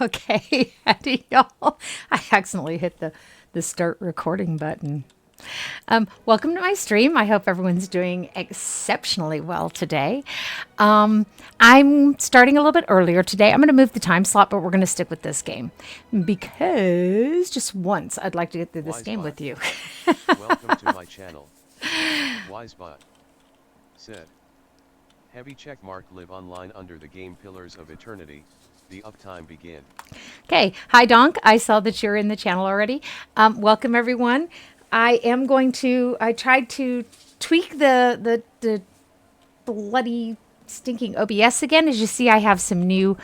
Okay, howdy y'all. I accidentally hit the start recording button. Welcome to my stream. I hope everyone's doing exceptionally well today. I'm starting a little bit earlier today. I'm going to move the time slot, but we're going to stick with this game because just once I'd like to get through this game with you. Welcome to my channel. Wisebot said, heavy check mark live online under the game Pillars of Eternity. The uptime begin. Okay. Hi, Donk. I saw that you're in the channel already. Welcome, everyone. I tried to tweak the bloody stinking OBS again. As you see, I have some new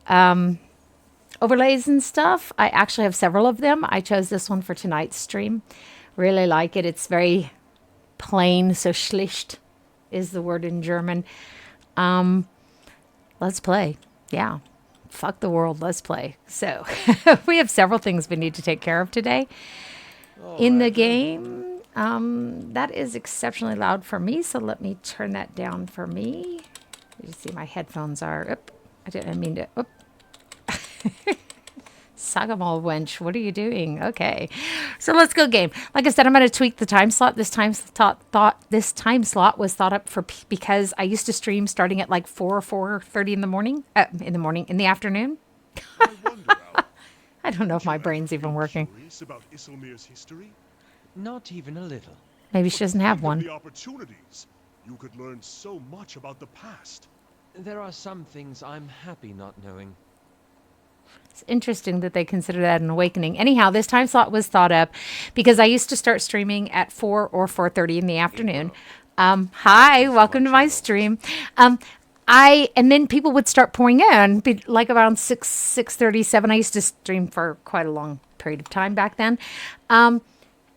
overlays and stuff. I actually have several of them. I chose this one for tonight's stream. Really like it. It's very plain. So schlicht is the word in German. Let's play. Yeah. Fuck the world. Let's play. So we have several things we need to take care of today in the game. That is exceptionally loud for me. So let me turn that down for me. You see my headphones are up. I didn't mean to. Oop. Saga wench, what are you doing? Okay, so let's go game. Like I said, I'm going to tweak the time slot. This time slot was thought up for because I used to stream starting at like 4:30 in the morning. In the afternoon. I wonder, Al, I don't know if my brain's even working. curious about Isilmir's history? Not even a little. Maybe she doesn't have Think of one. the opportunities. You could learn so much about the past. There are some things I'm happy not knowing. It's interesting that they consider that an awakening. Anyhow, this time slot was thought up because I used to start streaming at 4 or 4:30 in the afternoon. Hi, welcome to my stream. And then people would start pouring in, like around 6:37. I used to stream for quite a long period of time back then. And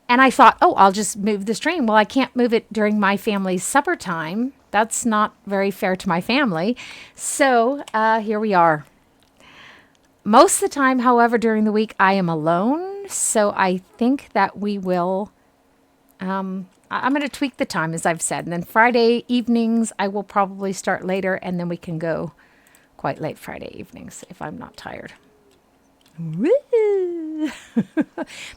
I thought, oh, I'll just move the stream. Well, I can't move it during my family's supper time. That's not very fair to my family. So here we are. Most of the time, however, during the week, I am alone. So I think that we will, I'm going to tweak the time, as I've said. And then Friday evenings, I will probably start later. And then we can go quite late Friday evenings if I'm not tired. Woo!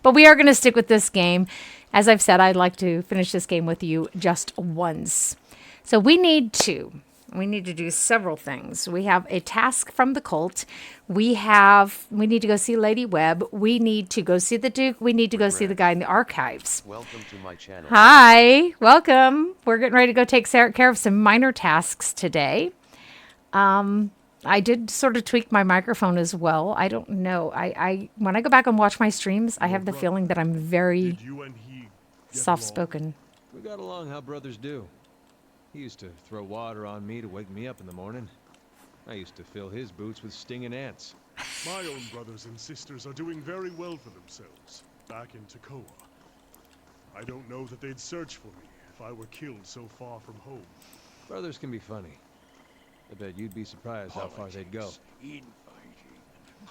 But we are going to stick with this game. As I've said, I'd like to finish this game with you just once. So we need to do several things. We have a task from the cult. We need to go see Lady Webb. We need to go see the Duke. We need to go see the guy in the archives. Welcome to my channel. Hi, welcome. We're getting ready to go take care of some minor tasks today. I did sort of tweak my microphone as well. I don't know. I when I go back and watch my streams, I have the feeling that I'm very Did you and he get soft-spoken. We got along how brothers do. He used to throw water on me to wake me up in the morning. I used to fill his boots with stinging ants. along? My own brothers and sisters are doing very well for themselves, back in Takoa. I don't know that they'd search for me if I were killed so far from home. Brothers can be funny. I bet you'd be surprised how far they'd go. Infighting,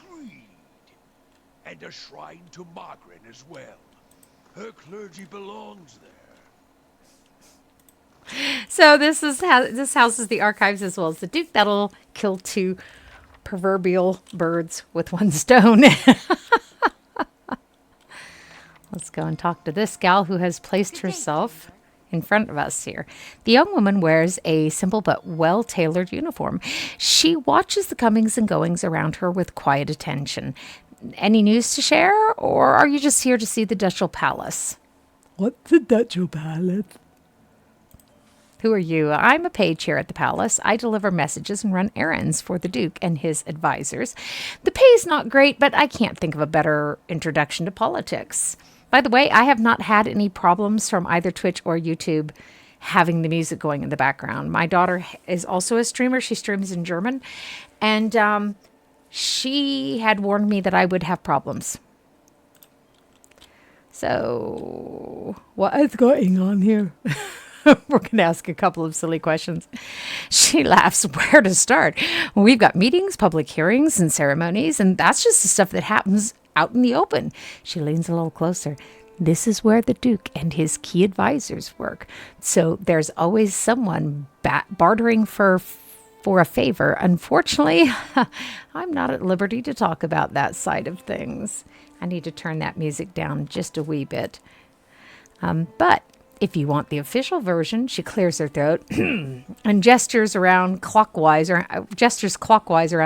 greed, and a shrine to Margaret as well. Her clergy belongs there. So this houses the archives as well as the Duke. That'll kill two proverbial birds with one stone. Let's go and talk to this gal who has placed herself in front of us here. The young woman wears a simple but well-tailored uniform. She watches the comings and goings around her with quiet attention. Any news to share, or are you just here to see the Ducal Palace? What's the Ducal Palace? Who are you? I'm a page here at the palace. I deliver messages and run errands for the Duke and his advisors. The pay's not great, but I can't think of a better introduction to politics. By the way, I have not had any problems from either Twitch or YouTube having the music going in the background. My daughter is also a streamer. She streams in German. And she had warned me that I would have problems. So, what is going on here? We're going to ask a couple of silly questions. She laughs. Where to start? We've got meetings, public hearings, and ceremonies, and that's just the stuff that happens out in the open. She leans a little closer. This is where the Duke and his key advisors work. So there's always someone bartering for for a favor. Unfortunately, I'm not at liberty to talk about that side of things. I need to turn that music down just a wee bit. But if you want the official version, she clears her throat and gestures clockwise around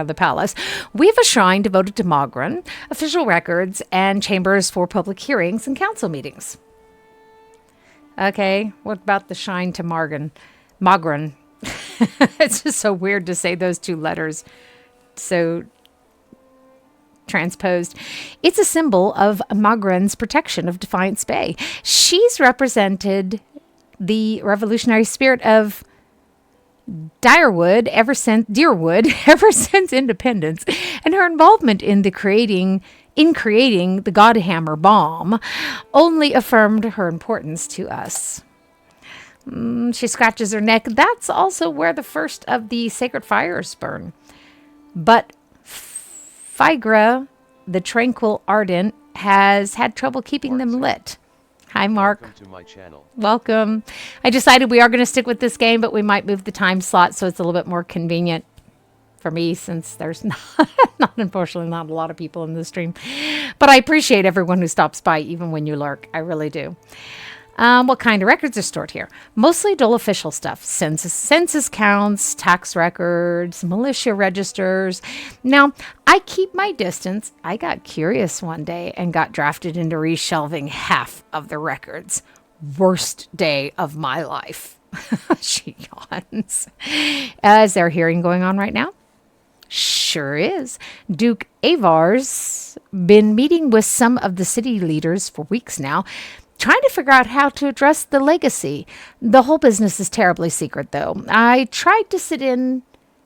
the palace. We have a shrine devoted to Magran, official records, and chambers for public hearings and council meetings. Okay, what about the shrine to Magran? It's just so weird to say those two letters so transposed. It's a symbol of Magran's protection of Defiance Bay. She's represented the revolutionary spirit of Deerwood ever since independence, and her involvement in creating the Godhammer bomb only affirmed her importance to us. She scratches her neck. That's also where the first of the sacred fires burn. But Figra, the tranquil ardent, has had trouble keeping them lit. Hi, Mark. Welcome to my channel. Welcome. I decided we are going to stick with this game, but we might move the time slot so it's a little bit more convenient for me, since there's unfortunately not a lot of people in the stream. But I appreciate everyone who stops by, even when you lurk. I really do. What kind of records are stored here? Mostly dull official stuff. Census counts, tax records, militia registers. Now, I keep my distance. I got curious one day and got drafted into reshelving half of the records. Worst day of my life. She yawns. Is there a hearing going on right now? Sure is. Duke Avar's been meeting with some of the city leaders for weeks now, trying to figure out how to address the legacy. The whole business is terribly secret, though. I tried to sit in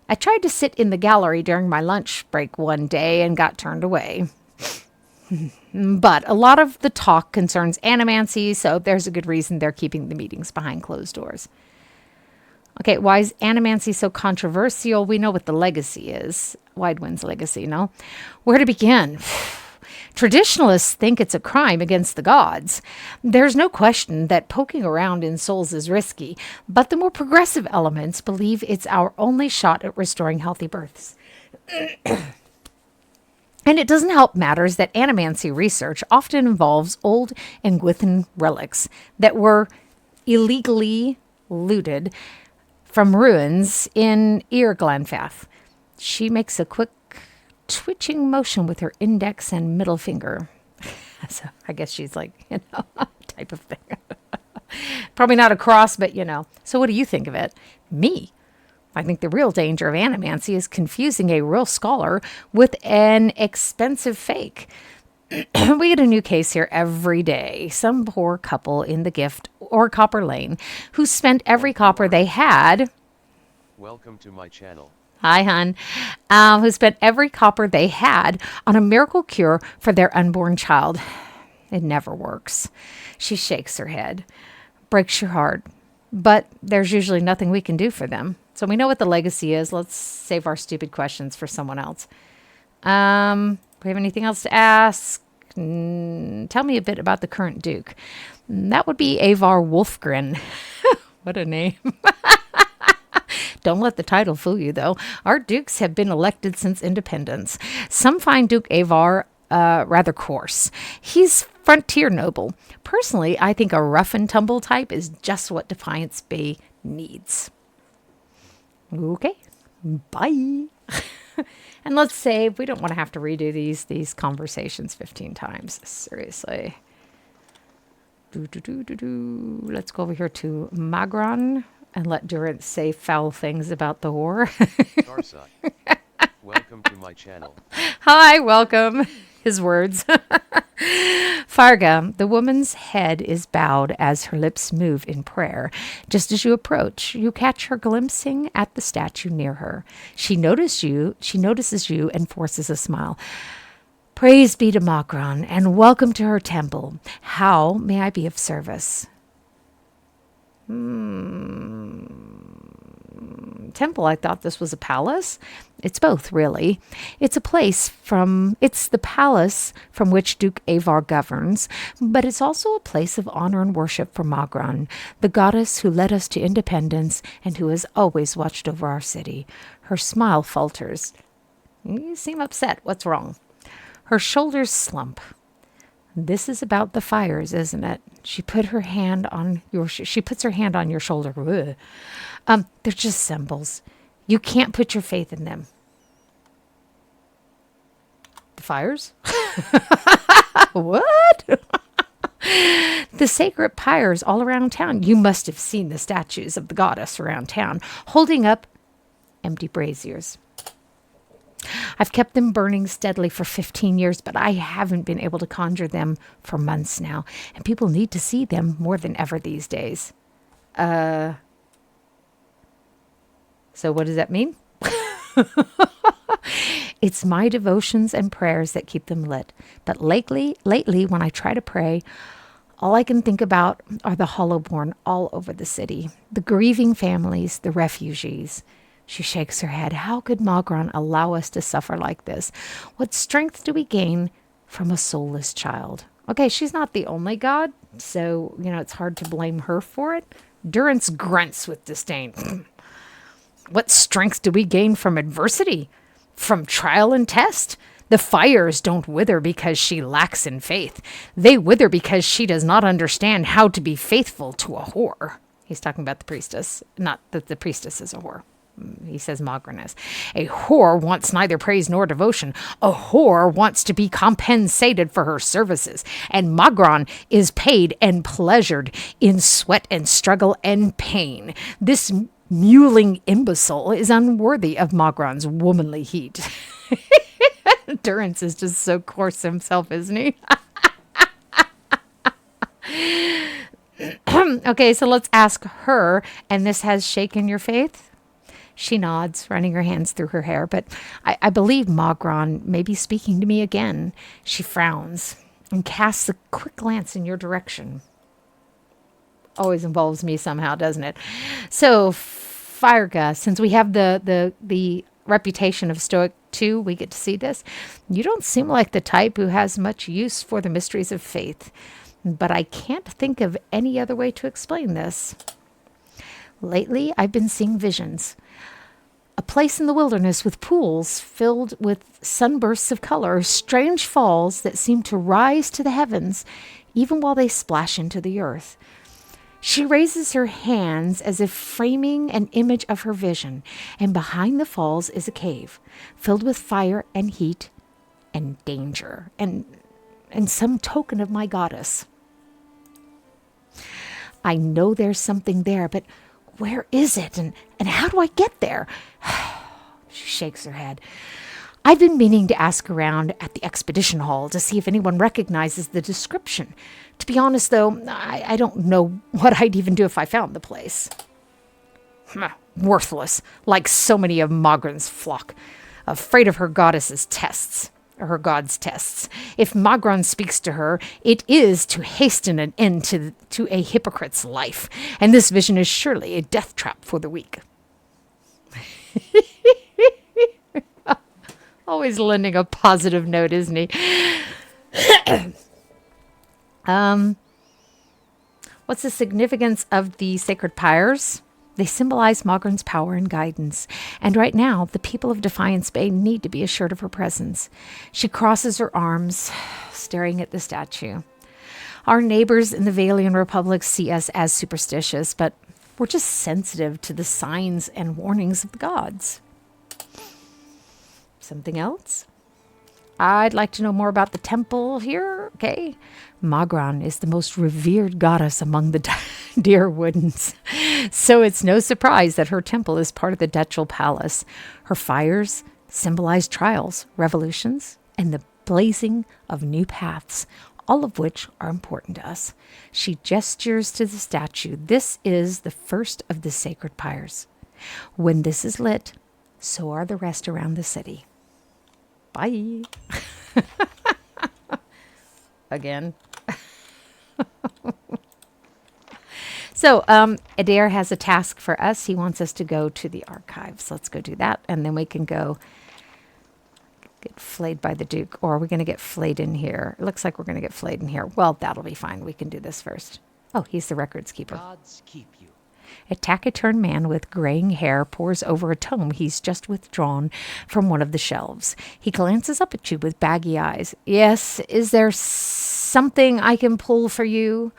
the gallery during my lunch break one day and got turned away. But a lot of the talk concerns animancy, so there's a good reason they're keeping the meetings behind closed doors. Okay, why is animancy so controversial? We know what the legacy is. Widewind's legacy, no? Where to begin? Traditionalists think it's a crime against the gods. There's no question that poking around in souls is risky, but the more progressive elements believe it's our only shot at restoring healthy births. And it doesn't help matters that animancy research often involves old Engwithan relics that were illegally looted from ruins in Irglanfath. She makes a quick twitching motion with her index and middle finger. So I guess she's like, type of thing. Probably not a cross, but So what do you think of it? Me. I think the real danger of animancy is confusing a real scholar with an expensive fake. We get a new case here every day. Some poor couple in the Gift or Copper Lane who spent every copper they had. Welcome to my channel. Hi, hon. Who spent every copper they had on a miracle cure for their unborn child. It never works. She shakes her head. Breaks your heart. But there's usually nothing we can do for them. So we know what the legacy is. Let's save our stupid questions for someone else. Do we have anything else to ask? Tell me a bit about the current Duke. That would be Avar Wolfgren. What a name. Don't let the title fool you, though. Our dukes have been elected since independence. Some find Duke Avar rather coarse. He's frontier noble. Personally, I think a rough and tumble type is just what Defiance Bay needs. Okay, bye. And let's save. We don't want to have to redo these conversations 15 times. Seriously. Let's go over here to Magran and let Durant say foul things about the war. Tarsai, welcome to my channel. Hi, welcome. His words. Farga, the woman's head is bowed as her lips move in prayer. Just as you approach, you catch her glimpsing at the statue near her. She notices you and forces a smile. Praise be to Magran, and welcome to her temple. How may I be of service? Temple, I thought this was a palace. It's both, really. It's the palace from which Duke Avar governs, but it's also a place of honor and worship for Magran, the goddess who led us to independence and who has always watched over our city. Her smile falters. You seem upset. What's wrong? Her shoulders slump. This is about the fires, isn't it? She puts her hand on your shoulder. They're just symbols. You can't put your faith in them. The fires? What? The sacred pyres all around town. You must have seen the statues of the goddess around town, holding up empty braziers. I've kept them burning steadily for 15 years, but I haven't been able to conjure them for months now, and people need to see them more than ever these days. So what does that mean? It's my devotions and prayers that keep them lit. But lately, when I try to pray, all I can think about are the hollowborn all over the city, the grieving families, the refugees. She shakes her head. How could Magran allow us to suffer like this? What strength do we gain from a soulless child? Okay, she's not the only god, so, it's hard to blame her for it. Durance grunts with disdain. What strength do we gain from adversity? From trial and test? The fires don't wither because she lacks in faith. They wither because she does not understand how to be faithful to a whore. He's talking about the priestess, not that the priestess is a whore. He says Magran is. A whore wants neither praise nor devotion. A whore wants to be compensated for her services. And Magran is paid and pleasured in sweat and struggle and pain. This mewling imbecile is unworthy of Magran's womanly heat. Durance is just so coarse himself, isn't he? Okay, so let's ask her, and this has shaken your faith? She nods, running her hands through her hair, but I believe Magran may be speaking to me again. She frowns and casts a quick glance in your direction. Always involves me somehow, doesn't it? So, Firegus, since we have the reputation of Stoic too, we get to see this. You don't seem like the type who has much use for the mysteries of faith, but I can't think of any other way to explain this. Lately, I've been seeing visions. A place in the wilderness with pools filled with sunbursts of color, strange falls that seem to rise to the heavens, even while they splash into the earth. She raises her hands as if framing an image of her vision, and behind the falls is a cave, filled with fire and heat and danger, and some token of my goddess. I know there's something there, but where is it, and how do I get there? She shakes her head. I've been meaning to ask around at the expedition hall to see if anyone recognizes the description. To be honest, though, I don't know what I'd even do if I found the place. Worthless, like so many of Magran's flock, afraid of her goddess's tests. Or her god's tests. If Magran speaks to her, it is to hasten an end to a hypocrite's life, and this vision is surely a death trap for the weak. Always lending a positive note, isn't he? What's the significance of the sacred pyres? They symbolize Magran's power and guidance, and right now, the people of Defiance Bay need to be assured of her presence. She crosses her arms, staring at the statue. Our neighbors in the Valian Republic see us as superstitious, but we're just sensitive to the signs and warnings of the gods. Something else? I'd like to know more about the temple here, okay? Magran is the most revered goddess among the Deerwoodens, so it's no surprise that her temple is part of the Duchal Palace. Her fires symbolize trials, revolutions, and the blazing of new paths, all of which are important to us. She gestures to the statue. This is the first of the sacred pyres. When this is lit, so are the rest around the city. Bye. So, Adair has a task for us. He wants us to go to the archives. Let's go do that, and then we can go get flayed by the Duke. Or are we going to get flayed in here? It looks like we're going to get flayed in here. Well, that'll be fine. We can do this first. Oh, he's the records keeper. Gods keep you. A taciturn man with graying hair pores over a tome he's just withdrawn from one of the shelves. He glances up at you with baggy eyes. Yes, is there something I can pull for you?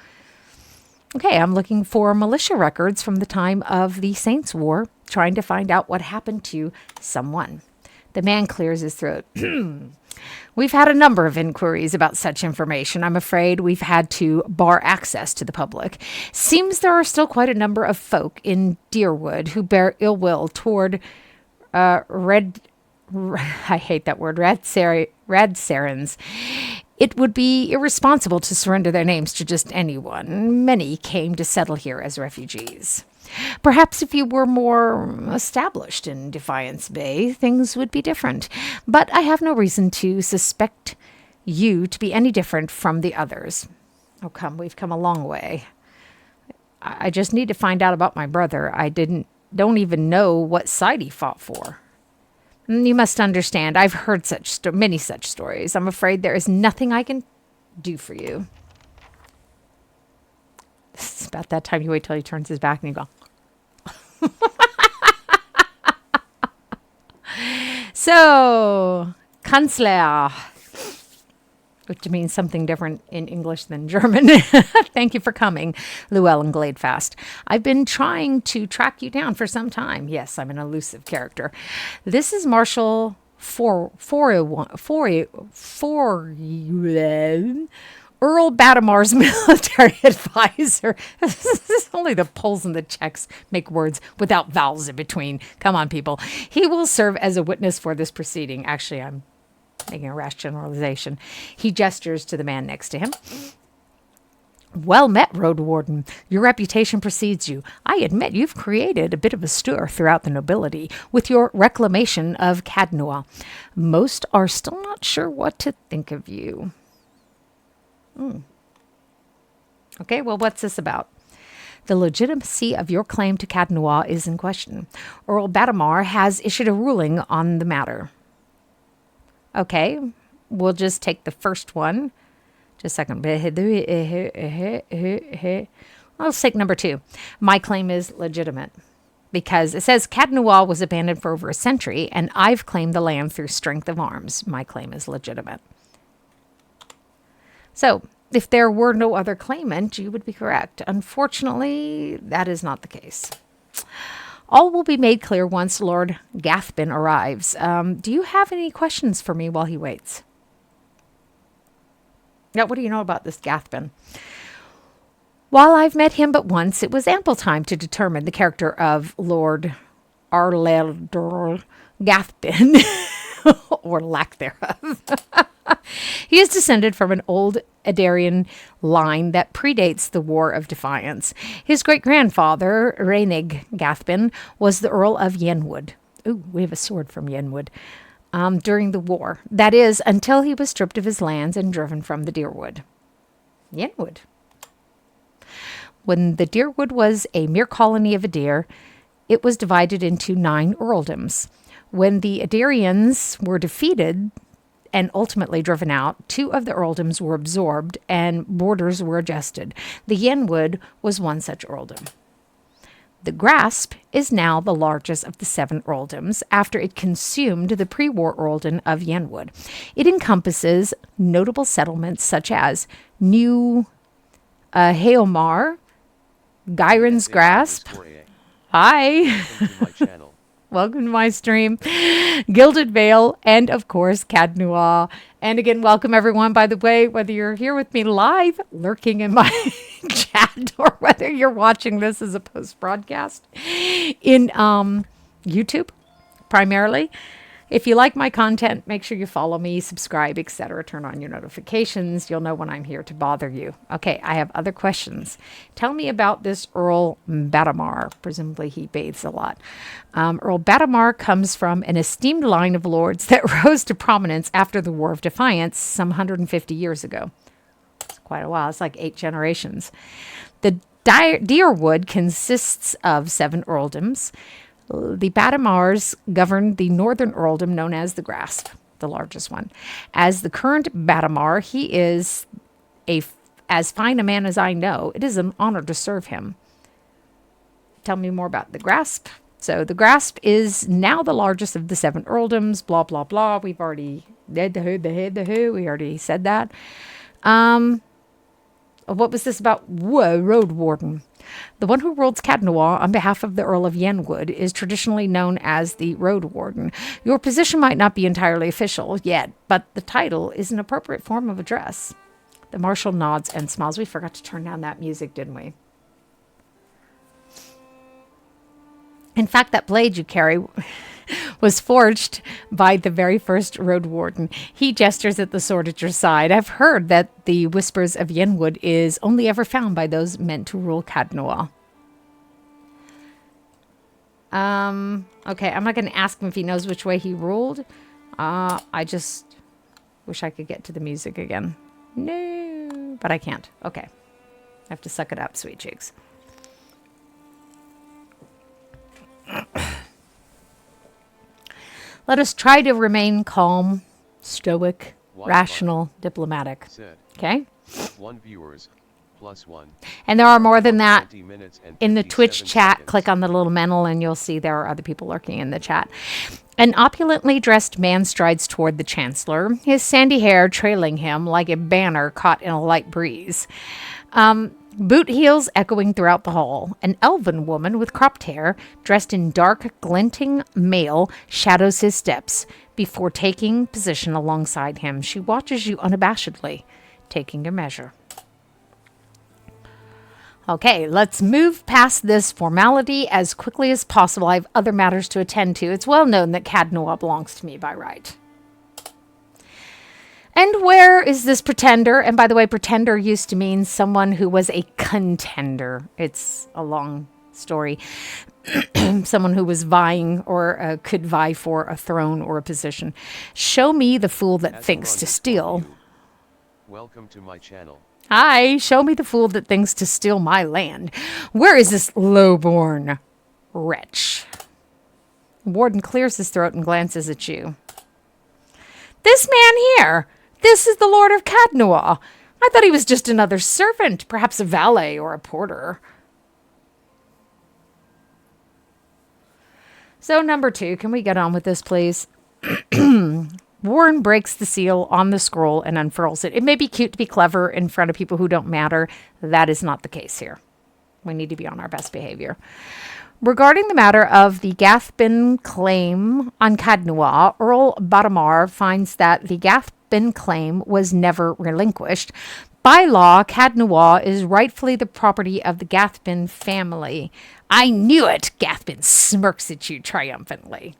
Okay, I'm looking for militia records from the time of the Saints' War, trying to find out what happened to someone. The man clears his throat. We've had a number of inquiries about such information. I'm afraid we've had to bar access to the public. Seems there are still quite a number of folk in Deerwood who bear ill will toward I hate that word, Radsarans. It would be irresponsible to surrender their names to just anyone. Many came to settle here as refugees. Perhaps if you were more established in Defiance Bay, things would be different. But I have no reason to suspect you to be any different from the others. Oh, we've come a long way. I just need to find out about my brother. I don't even know what side he fought for. You must understand, I've heard many such stories. I'm afraid there is nothing I can do for you. It's about that time you wait till he turns his back and you go. So, Chancellor, which means something different in English than German. Thank you for coming, Llewellyn Gladefast. I've been trying to track you down for some time. Yes, I'm an elusive character. This is Marshal Earl Batamar's military advisor. Only the Poles and the Czechs make words without vowels in between. Come on, people. He will serve as a witness for this proceeding. Actually, I'm making a rash generalization. He gestures to the man next to him. Well met, Road Warden. Your reputation precedes you. I admit you've created a bit of a stir throughout the nobility with your reclamation of Cadnua. Most are still not sure what to think of you. Okay, well, what's this about? The legitimacy of your claim to Cadnua is in question. Earl Batamar has issued a ruling on the matter. Okay, we'll just take the first one. Just a second. Let's take number 2. My claim is legitimate. Because it says Cadnua was abandoned for over a century, and I've claimed the land through strength of arms. My claim is legitimate. So, if there were no other claimant, you would be correct. Unfortunately, that is not the case. All will be made clear once Lord Gathbin arrives. Do you have any questions for me while he waits? Now, what do you know about this Gathbin? While I've met him but once, it was ample time to determine the character of Lord Arledor Gathbin, or lack thereof. He is descended from an old Adarian line that predates the War of Defiance. His great-grandfather, Rhaenig Gathbin, was the Earl of Yenwood. Ooh, we have a sword from Yenwood. During the war. That is, until he was stripped of his lands and driven from the Deerwood. Yenwood. When the Deerwood was a mere colony of Adair, it was divided into 9 earldoms. When the Adarians were defeated and ultimately driven out, 2 of the earldoms were absorbed and borders were adjusted. The Yenwood was one such earldom. The Grasp is now the largest of the 7 earldoms after it consumed the pre-war earldom of Yenwood. It encompasses notable settlements such as New Haomar, Gyron's Grasp. Hi. Welcome to my channel. Welcome to my stream. Gilded Vale, and of course, Cadnua. And again, welcome everyone, by the way, whether you're here with me live, lurking in my chat, or whether you're watching this as a post-broadcast in YouTube, primarily. If you like my content, make sure you follow me, subscribe, etc. Turn on your notifications. You'll know when I'm here to bother you. Okay, I have other questions. Tell me about this Earl Batamar. Presumably he bathes a lot. Earl Batamar comes from an esteemed line of lords that rose to prominence after the War of Defiance some 150 years ago. It's quite a while. It's like 8 generations. The Deerwood consists of 7 earldoms. The Badamars govern the northern earldom known as the Grasp, the largest one. As the current Badamar, he is as fine a man as I know. It is an honor to serve him. Tell me more about the Grasp. So the Grasp is now the largest of the 7 earldoms, blah, blah, blah. We've already did the who. We already said that. What was this about? Whoa, Road Warden. The one who rules Cadnois on behalf of the Earl of Yenwood is traditionally known as the Road Warden. Your position might not be entirely official yet, but the title is an appropriate form of address. The Marshal nods and smiles. We forgot to turn down that music, didn't we? In fact, that blade you carry was forged by the very first Road Warden. He gestures at the sword at your side. I've heard that the Whispers of Yenwood is only ever found by those meant to rule Cadnois. Okay, I'm not going to ask him if he knows which way he ruled. I just wish I could get to the music again. No, but I can't. Okay. I have to suck it up, sweet cheeks. Let us try to remain calm, stoic, rational, diplomatic. Okay? 1 viewers, +1. And there are more than that 20 minutes and in the 57 Twitch chat. seconds. Click on the little medal and you'll see there are other people lurking in the chat. An opulently dressed man strides toward the Chancellor, his sandy hair trailing him like a banner caught in a light breeze. Boot heels echoing throughout the hall. An elven woman with cropped hair, dressed in dark, glinting mail, shadows his steps. Before taking position alongside him, she watches you unabashedly, taking your measure. Okay, let's move past this formality as quickly as possible. I have other matters to attend to. It's well known that Cadnois belongs to me by right. And where is this pretender? And by the way, pretender used to mean someone who was a contender. It's a long story. Someone who was vying or could vie for a throne or a position. Show me the fool that thinks to steal. Welcome to my channel. Hi, show me the fool that thinks to steal my land. Where is this lowborn wretch? Warden clears his throat and glances at you. This man here. This is the Lord of Cadnois. I thought he was just another servant, perhaps a valet or a porter. So, number 2, can we get on with this, please? Warren breaks the seal on the scroll and unfurls it. It may be cute to be clever in front of people who don't matter. That is not the case here. We need to be on our best behavior. Regarding the matter of the Gathbin claim on Cadnois, Earl Badamar finds that the Gathbin claim was never relinquished. By law, Cadnois is rightfully the property of the Gathbin family. I knew it! Gathbin smirks at you triumphantly.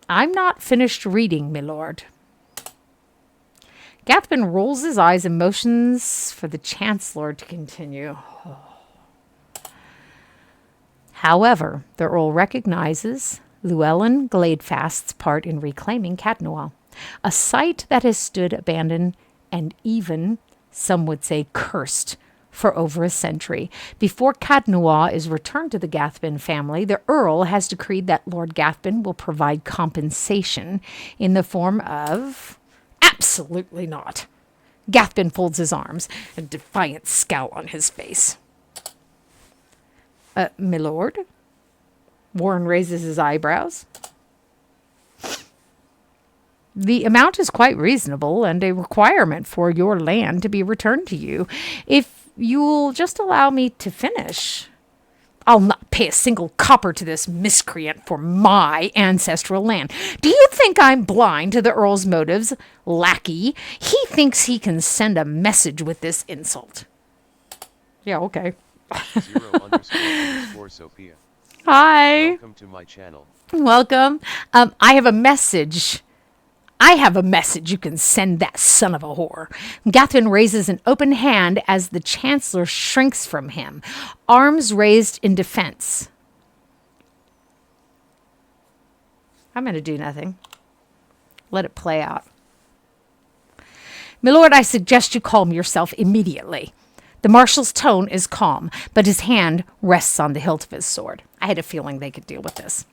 I'm not finished reading, my lord. Gathbin rolls his eyes and motions for the Chancellor to continue. However, the Earl recognizes Llewellyn Gladefast's part in reclaiming Cadnois, a site that has stood abandoned and even, some would say, cursed for over a century. Before Cadnois is returned to the Gathbin family, the Earl has decreed that Lord Gathbin will provide compensation in the form of... Absolutely not. Gathbin folds his arms, a defiant scowl on his face. My lord? Warren raises his eyebrows. The amount is quite reasonable and a requirement for your land to be returned to you. If you'll just allow me to finish, I'll not pay a single copper to this miscreant for my ancestral land. Do you think I'm blind to the Earl's motives, lackey? He thinks he can send a message with this insult. Yeah, okay. 0__Sophia. Hi. Welcome to my channel. Welcome. I have a message. You can send that son of a whore. Gathbin raises an open hand as the Chancellor shrinks from him, arms raised in defense. I'm going to do nothing. Let it play out. My lord, I suggest you calm yourself immediately. The marshal's tone is calm, but his hand rests on the hilt of his sword. I had a feeling they could deal with this.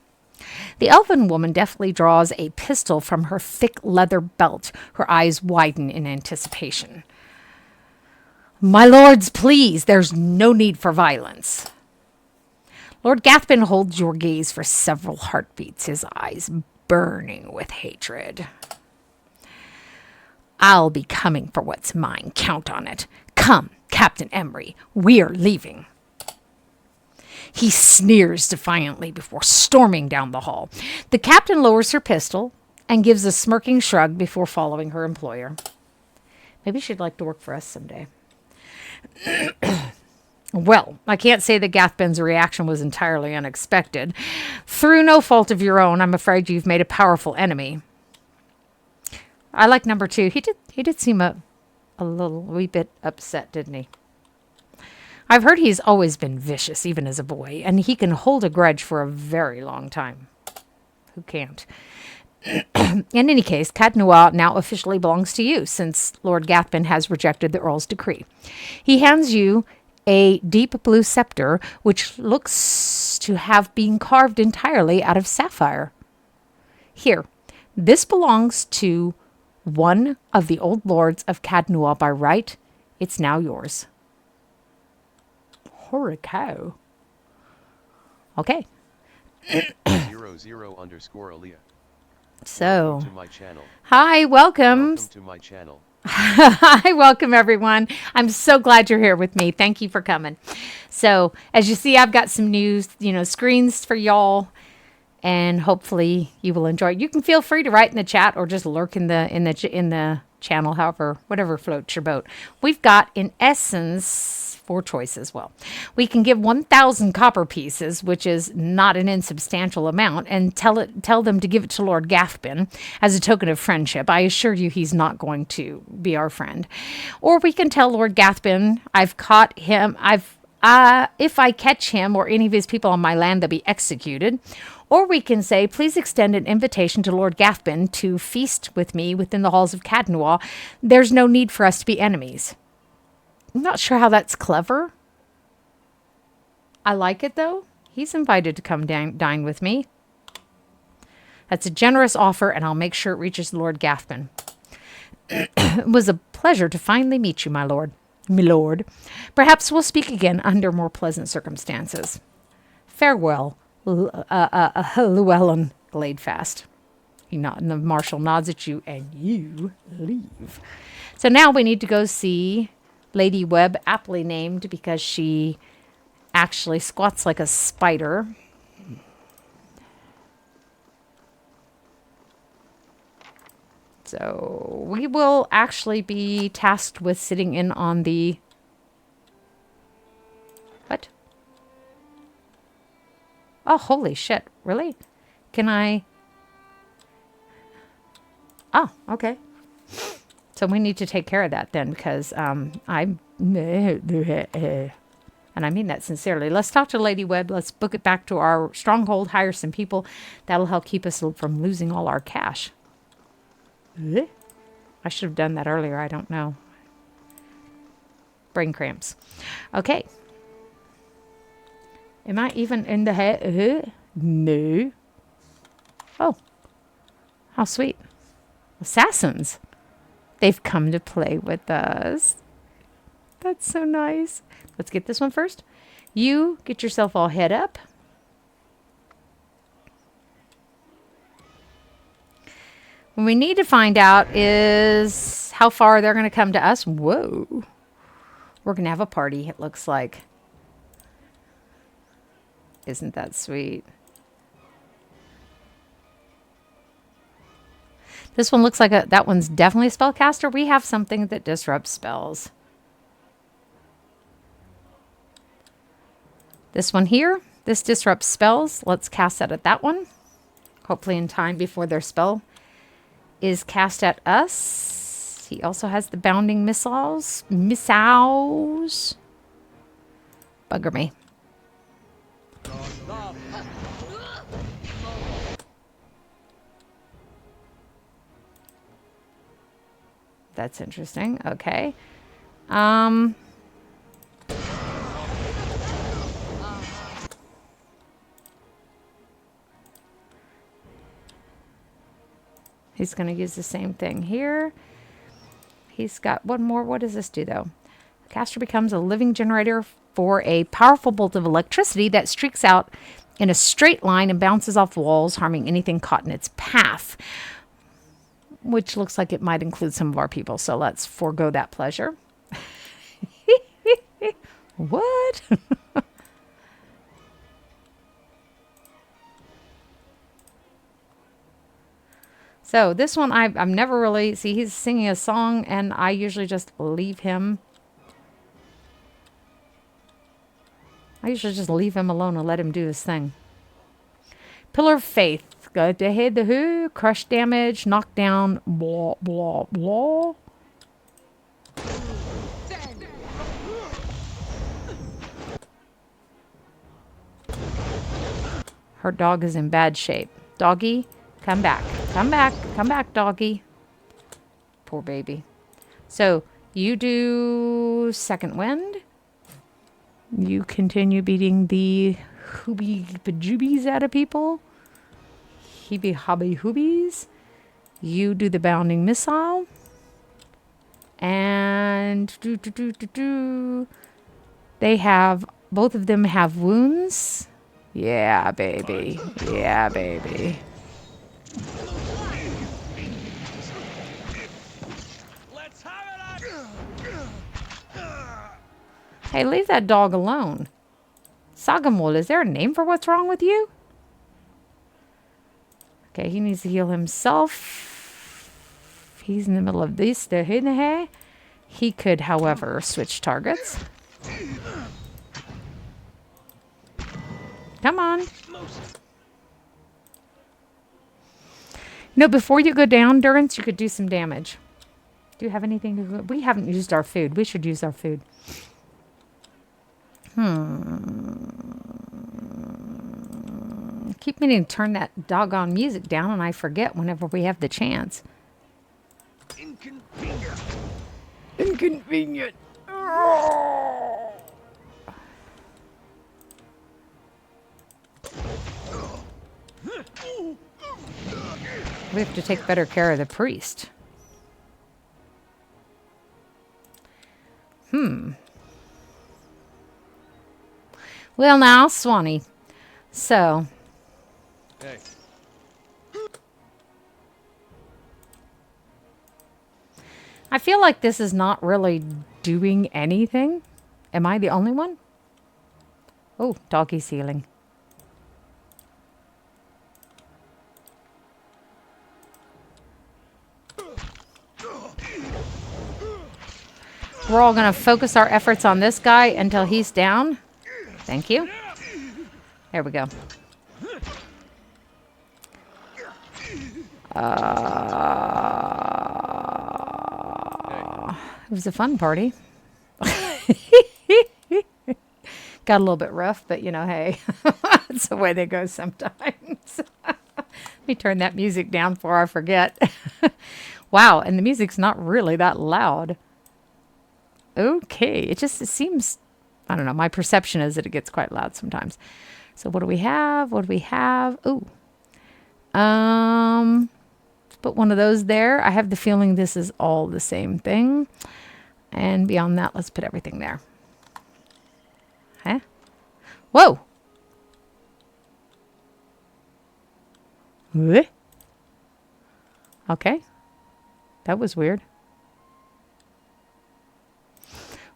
The elven woman deftly draws a pistol from her thick leather belt. Her eyes widen in anticipation. My lords, please, there's no need for violence. Lord Gathbin holds your gaze for several heartbeats, his eyes burning with hatred. I'll be coming for what's mine, count on it. Come, Captain Emery, we're leaving. He sneers defiantly before storming down the hall. The captain lowers her pistol and gives a smirking shrug before following her employer. Maybe she'd like to work for us someday. Well, I can't say that Gathbin's reaction was entirely unexpected. Through no fault of your own, I'm afraid you've made a powerful enemy. I like number 2. He did seem a wee bit upset, didn't he? I've heard he's always been vicious, even as a boy, and he can hold a grudge for a very long time. Who can't? In any case, Cadnois now officially belongs to you, since Lord Gathbin has rejected the Earl's decree. He hands you a deep blue scepter, which looks to have been carved entirely out of sapphire. Here, this belongs to one of the old lords of Cadnois by right. It's now yours. Holy cow. Okay. 00_Aaliyah. So, Welcome to my channel. hi, welcome. Welcome to my channel. Hi, welcome everyone. I'm so glad you're here with me. Thank you for coming. So, as you see, I've got some new, screens for y'all, and hopefully you will enjoy it. You can feel free to write in the chat or just lurk in the channel, however, whatever floats your boat. We've got, in essence, 4 choices. Well, we can give 1,000 copper pieces, which is not an insubstantial amount, and tell them to give it to Lord Gathbin as a token of friendship. I assure you he's not going to be our friend. Or we can tell Lord Gathbin, I've caught him, if I catch him or any of his people on my land, they'll be executed. Or we can say, please extend an invitation to Lord Gathbin to feast with me within the halls of Cadnois. There's no need for us to be enemies. I'm not sure how that's clever. I like it, though. He's invited to come dine with me. That's a generous offer, and I'll make sure it reaches Lord Gathbin. It was a pleasure to finally meet you, my lord. Perhaps we'll speak again under more pleasant circumstances. Farewell, Llewellyn Gladefast. And the marshal nods at you, and you leave. So now we need to go see Lady Webb, aptly named because she actually squats like a spider. So we will actually be tasked with sitting in on the... What? Oh, holy shit. Really? Can I... Oh, okay. So we need to take care of that then, because I'm... And I mean that sincerely. Let's talk to Lady Webb. Let's book it back to our stronghold, hire some people. That'll help keep us from losing all our cash. I should have done that earlier. I don't know. Brain cramps. Okay. Am I even in the head? No. Oh. How sweet. Assassins. They've come to play with us. That's so nice. Let's get this one first. You get yourself all head up. What we need to find out is how far they're going to come to us. Whoa. We're going to have a party, it looks like. Isn't that sweet? This one looks like that one's definitely a spellcaster. We have something that disrupts spells. This one here, this disrupts spells. Let's cast that at that one. Hopefully in time before their spell is cast at us. He also has the bounding missiles. Bugger me. That's interesting. Okay. He's going to use the same thing here. He's got one more. What does this do, though? The caster becomes a living generator for a powerful bolt of electricity that streaks out in a straight line and bounces off walls, harming anything caught in its path. Which looks like it might include some of our people, so let's forego that pleasure. What? So this one, I'm never really... See, he's singing a song, and I usually just leave him. I usually just leave him alone and let him do his thing. Pillar of Faith. Go to hit the who, crush damage, knock down, blah, blah, blah. Her dog is in bad shape. Doggy, come back. Come back. Come back, doggy. Poor baby. So, you do second wind. You continue beating the hoobie-pajoobies out of people. Heebie-hobby-hoobies. You do the bounding missile. And they have, both of them have wounds. Yeah, baby. Yeah, baby. Hey, leave that dog alone. Sagamol, is there a name for what's wrong with you? Okay, he needs to heal himself. He's in the middle of this. He could, however, switch targets. Come on. No, before you go down, Durance, you could do some damage. Do you have anything to go? We haven't used our food. We should use our food. Keep meaning to turn that doggone music down, and I forget whenever we have the chance. Inconvenient. Inconvenient. We have to take better care of the priest. Well, now, Swanee. So. Hey. I feel like this is not really doing anything. Am I the only one? Oh, doggy's healing. We're all going to focus our efforts on this guy until he's down. Thank you. There we go. It was a fun party. Got a little bit rough, but you know, hey, that's the way they go sometimes. Let me turn that music down before I forget. Wow, and the music's not really that loud. Okay, it seems, I don't know, my perception is that it gets quite loud sometimes. So what do we have? What do we have? Ooh. Let's put one of those there. I have the feeling this is all the same thing. And beyond that, let's put everything there. Huh? Whoa! Okay. That was weird.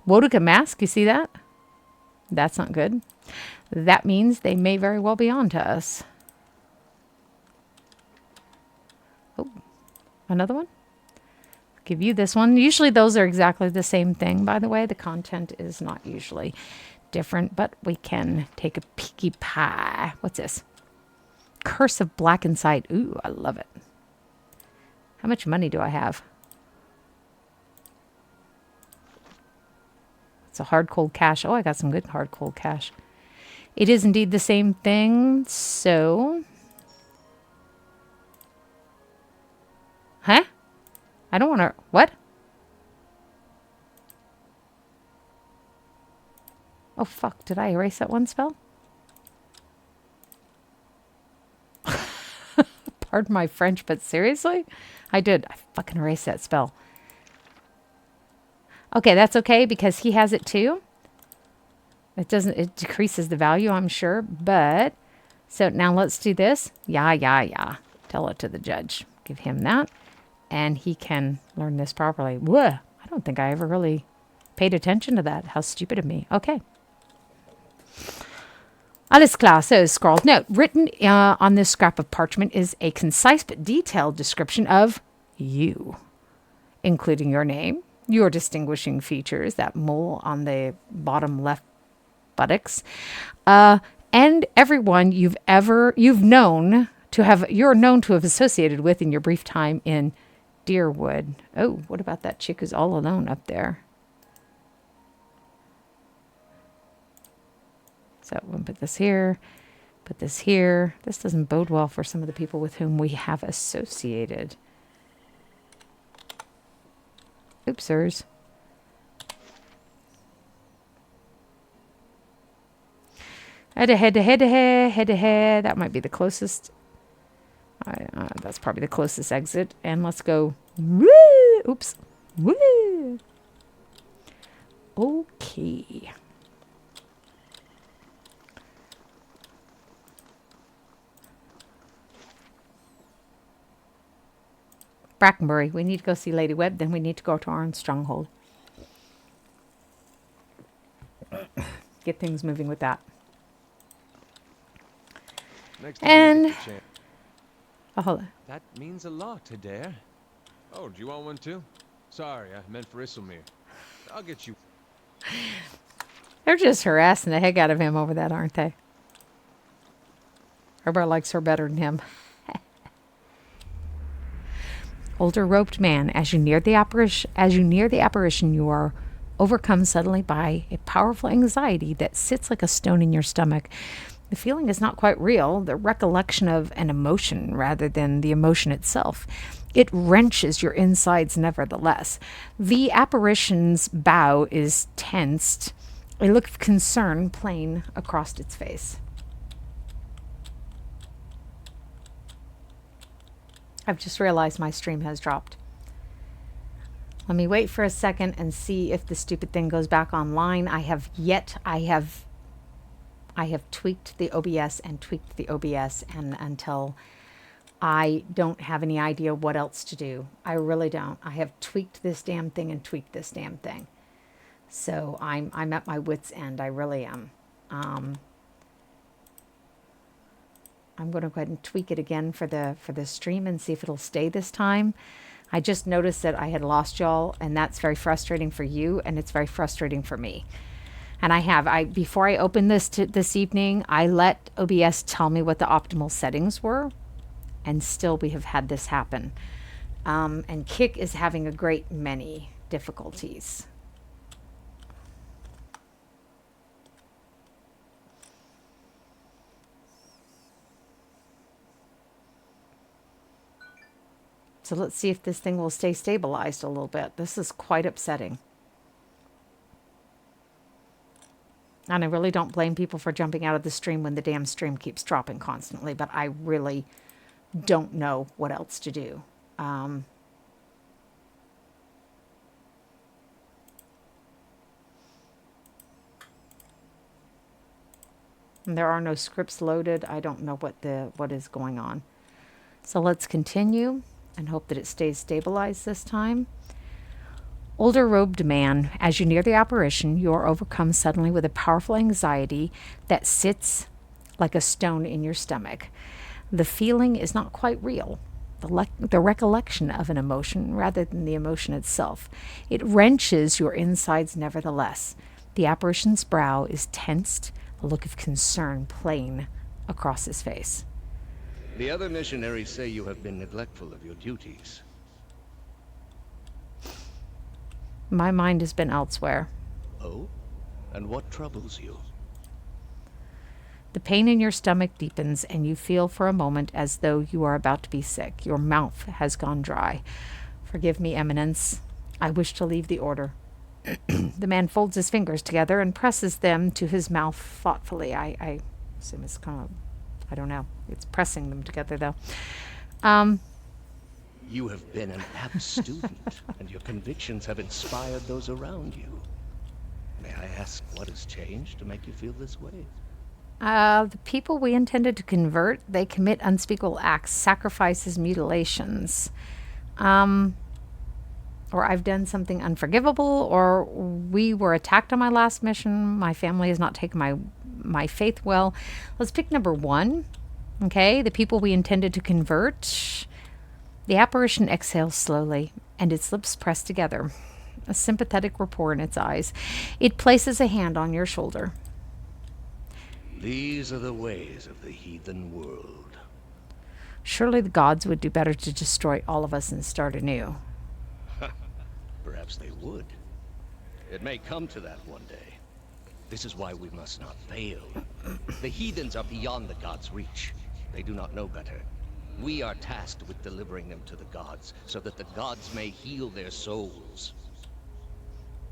Woduka mask, you see that? That's not good. That means they may very well be on to us. Oh, another one? Give you this one. Usually those are exactly the same thing, by the way. The content is not usually different, but we can take a peeky pie. What's this? Curse of Black Insight. Ooh, I love it. How much money do I have? It's a hard cold cash. Oh, I got some good hard cold cash. It is indeed the same thing, so... Huh? I don't want to... What? Oh, fuck. Did I erase that one spell? Pardon my French, but seriously? I did. I fucking erased that spell. Okay, that's okay because he has it too. It decreases the value, I'm sure, but so now let's do this. Yeah. Tell it to the judge. Give him that. And he can learn this properly. Whoa. I don't think I ever really paid attention to that. How stupid of me. Okay. Alles klar. So, scrawled note. Written on this scrap of parchment is a concise but detailed description of you, including your name, your distinguishing features, that mole on the bottom left buttocks, and everyone you're known to have associated with in your brief time in Deerwood. Oh, what about that chick who's all alone up there? So we'll put this here, put this here. This doesn't bode well for some of the people with whom we have associated. Oopsers. Head to head. That might be the closest. That's probably the closest exit. And let's go. Woo! Oops. Woo! Okay. Brackenbury. We need to go see Lady Webb. Then we need to go to our own stronghold. Get things moving with that. Next time And you get the chance. hold on. That means a lot, Adair. Oh, do you want one too? Sorry, I meant for Isselmere. I'll get you. They're just harassing the heck out of him over that, aren't they? Everybody likes her better than him. Older robed man, as you near the apparition, you are overcome suddenly by a powerful anxiety that sits like a stone in your stomach. The feeling is not quite real, the recollection of an emotion rather than the emotion itself. It wrenches your insides nevertheless. The apparition's brow is tensed, a look of concern plain across its face. I've just realized my stream has dropped. Let me wait for a second and see if the stupid thing goes back online. I have tweaked the OBS and until I don't have any idea what else to do. I really don't. I have tweaked this damn thing and tweaked this damn thing. So I'm at my wit's end. I really am. I'm going to go ahead and tweak it again for the stream and see if it'll stay this time. I just noticed that I had lost y'all, and that's very frustrating for you, and it's very frustrating for me. And before I opened this evening, I let OBS tell me what the optimal settings were, and still we have had this happen. And Kick is having a great many difficulties. So let's see if this thing will stay stabilized a little bit. This is quite upsetting. And I really don't blame people for jumping out of the stream when the damn stream keeps dropping constantly, but I really don't know what else to do. And there are no scripts loaded. I don't know what is going on. So let's continue and hope that it stays stabilized this time. Older robed man, as you near the apparition, you are overcome suddenly with a powerful anxiety that sits like a stone in your stomach. The feeling is not quite real. The recollection of an emotion rather than the emotion itself. It wrenches your insides nevertheless. The apparition's brow is tensed, a look of concern plain across his face. The other missionaries say you have been neglectful of your duties. My mind has been elsewhere. Oh? And what troubles you? The pain in your stomach deepens, and you feel for a moment as though you are about to be sick. Your mouth has gone dry. Forgive me, Eminence. I wish to leave the order. The man folds his fingers together and presses them to his mouth thoughtfully. I assume it's kind of, I don't know. It's pressing them together, though. You have been an apt student, and your convictions have inspired those around you. May I ask what has changed to make you feel this way? The people we intended to convert, they commit unspeakable acts, sacrifices, mutilations. Or I've done something unforgivable, or we were attacked on my last mission. My family has not taken my faith well. Let's pick number 1. Okay, the people we intended to convert. The apparition exhales slowly, and its lips press together, a sympathetic rapport in its eyes. It places a hand on your shoulder. These are the ways of the heathen world. Surely the gods would do better to destroy all of us and start anew. Perhaps they would. It may come to that one day. This is why we must not fail. The heathens are beyond the gods' reach. They do not know better. We are tasked with delivering them to the gods, so that the gods may heal their souls.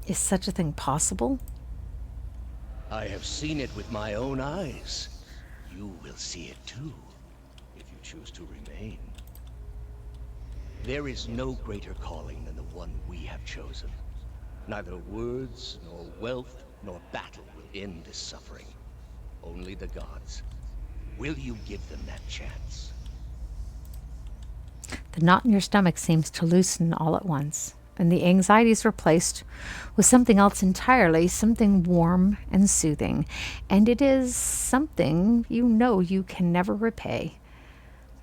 Is such a thing possible? I have seen it with my own eyes. You will see it too, if you choose to remain. There is no greater calling than the one we have chosen. Neither words, nor wealth, nor battle will end this suffering. Only the gods. Will you give them that chance? The knot in your stomach seems to loosen all at once, and the anxiety is replaced with something else entirely, something warm and soothing. And it is something you know you can never repay.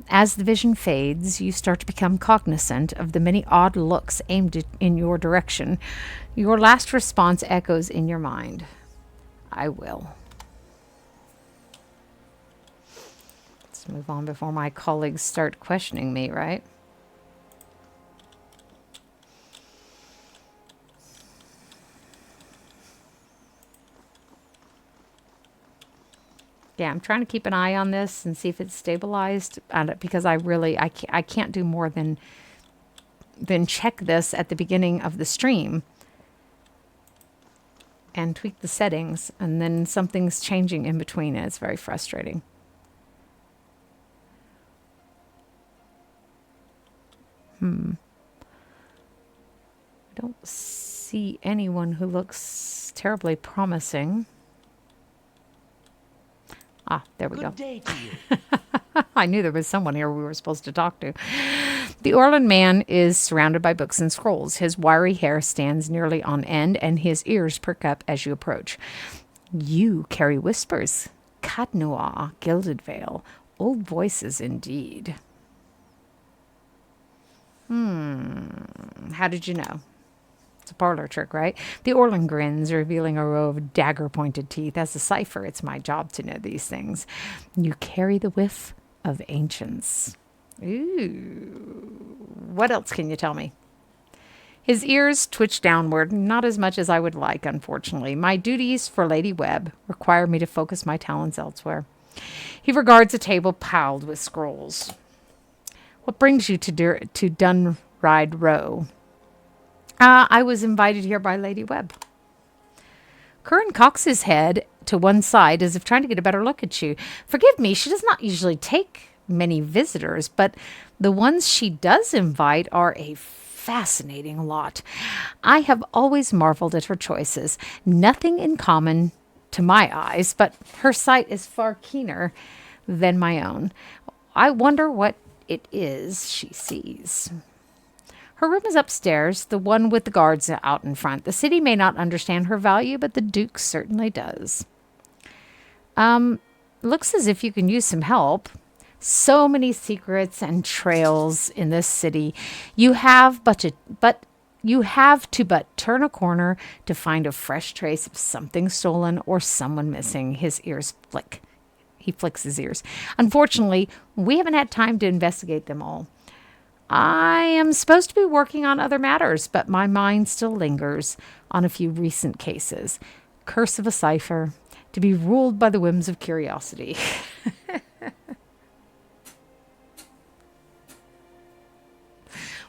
As the vision fades, you start to become cognizant of the many odd looks aimed in your direction. Your last response echoes in your mind. I will. Let's move on before my colleagues start questioning me, right? Yeah, I'm trying to keep an eye on this and see if it's stabilized, because I can't do more than check this at the beginning of the stream and tweak the settings, and then something's changing in between, and it's very frustrating. I don't see anyone who looks terribly promising. Ah, there we go. Good day to you. I knew there was someone here we were supposed to talk to. The Orland man is surrounded by books and scrolls. His wiry hair stands nearly on end, and his ears perk up as you approach. You carry whispers. Cat noir, gilded veil. Old voices indeed. How did you know? It's a parlor trick, right? The Orland grins, revealing a row of dagger-pointed teeth. As a cipher, it's my job to know these things. You carry the whiff of ancients. Ooh. What else can you tell me? His ears twitch downward, not as much as I would like, unfortunately. My duties for Lady Webb require me to focus my talents elsewhere. He regards a table piled with scrolls. What brings you to Dunride Row? I was invited here by Lady Webb. Kurran cocks his head to one side as if trying to get a better look at you. Forgive me, she does not usually take many visitors, but the ones she does invite are a fascinating lot. I have always marveled at her choices. Nothing in common to my eyes, but her sight is far keener than my own. I wonder what it is she sees. Her room is upstairs, the one with the guards out in front. The city may not understand her value, but the Duke certainly does. Looks as if you can use some help. So many secrets and trails in this city. You have to turn a corner to find a fresh trace of something stolen or someone missing. His ears flick. He flicks his ears. Unfortunately, we haven't had time to investigate them all. I am supposed to be working on other matters, but my mind still lingers on a few recent cases. Curse of a cipher, to be ruled by the whims of curiosity.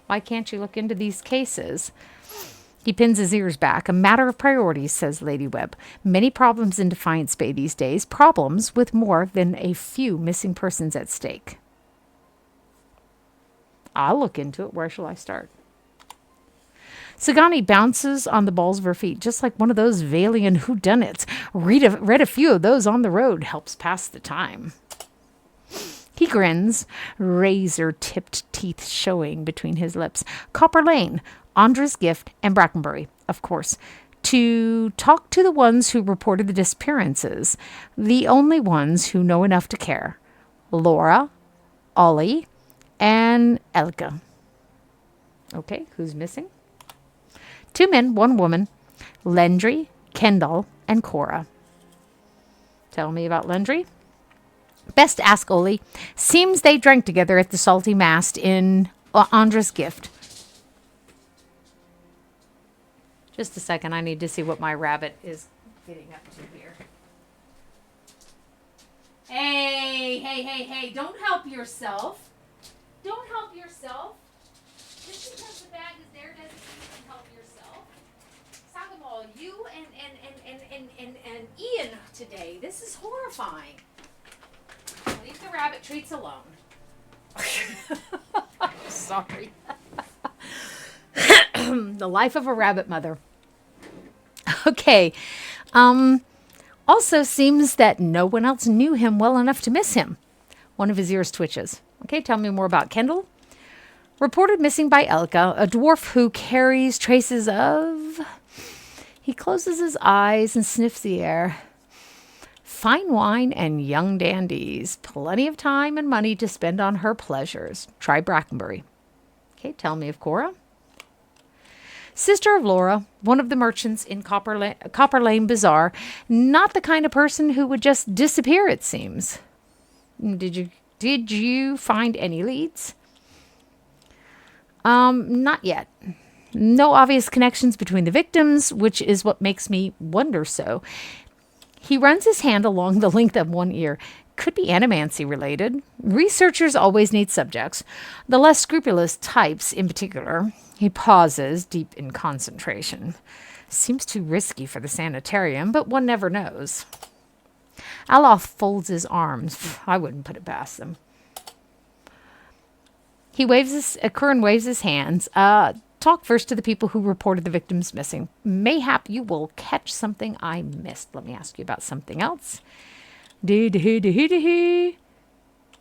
Why can't you look into these cases? He pins his ears back. A matter of priorities, says Lady Webb. Many problems in Defiance Bay these days. Problems with more than a few missing persons at stake. I'll look into it. Where shall I start? Sagani bounces on the balls of her feet, just like one of those Valian whodunits. Read a few of those on the road. Helps pass the time. He grins, razor-tipped teeth showing between his lips. Copper Lane, Andra's Gift, and Brackenbury, of course, to talk to the ones who reported the disappearances, the only ones who know enough to care. Laura, Ollie, and Elka. Okay, who's missing? 2 men, 1 woman, Lendry, Kendall, and Cora. Tell me about Lendry. Best ask Oli. Seems they drank together at the Salty Mast in Andra's Gift. Just a second, I need to see what my rabbit is getting up to here. Hey, don't help yourself. Don't help yourself. Just because the bag is there doesn't mean you can help yourself. Sagamol, you and Ian today, this is horrifying. Leave the rabbit treats alone. Sorry. The life of a rabbit mother. Okay. Also seems that no one else knew him well enough to miss him. One of his ears twitches. Okay, tell me more about Kendall. Reported missing by Elka, a dwarf who carries traces of... He closes his eyes and sniffs the air. Fine wine and young dandies. Plenty of time and money to spend on her pleasures. Try Brackenbury. Okay, tell me of Cora. Sister of Laura, one of the merchants in Copper Lane Bazaar. Not the kind of person who would just disappear, it seems. Did you find any leads? Not yet. No obvious connections between the victims, which is what makes me wonder so. He runs his hand along the length of one ear. Could be animancy related. Researchers always need subjects. The less scrupulous types in particular. He pauses, deep in concentration. Seems too risky for the sanitarium, but one never knows. Aloth folds his arms. I wouldn't put it past them. Kurran waves his hands. Talk first to the people who reported the victims missing. Mayhap you will catch something I missed. Let me ask you about something else. Tell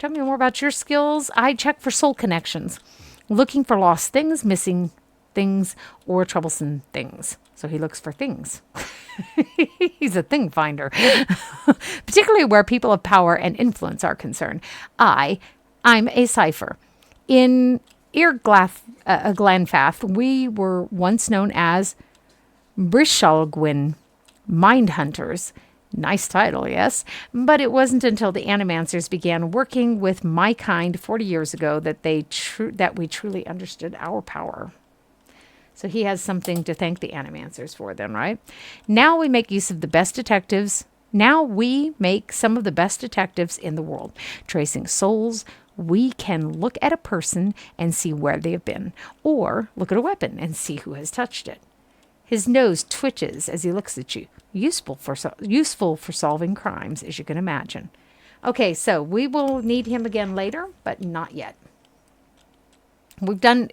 me more about your skills. I check for soul connections. Looking for lost things, missing things, or troublesome things. So he looks for things. He's a thing finder. Particularly where people of power and influence are concerned. I'm a cipher. In Glanfath, we were once known as Brishalgwyn, Mind Hunters. Nice title, yes. But it wasn't until the Animancers began working with my kind 40 years ago that we truly understood our power. So he has something to thank the Animancers for then, right? Now we make use of the best detectives. Now we make some of the best detectives in the world. Tracing souls, we can look at a person and see where they have been. Or look at a weapon and see who has touched it. His nose twitches as he looks at you. Useful for solving crimes, as you can imagine. Okay, so we will need him again later, but not yet. We've done...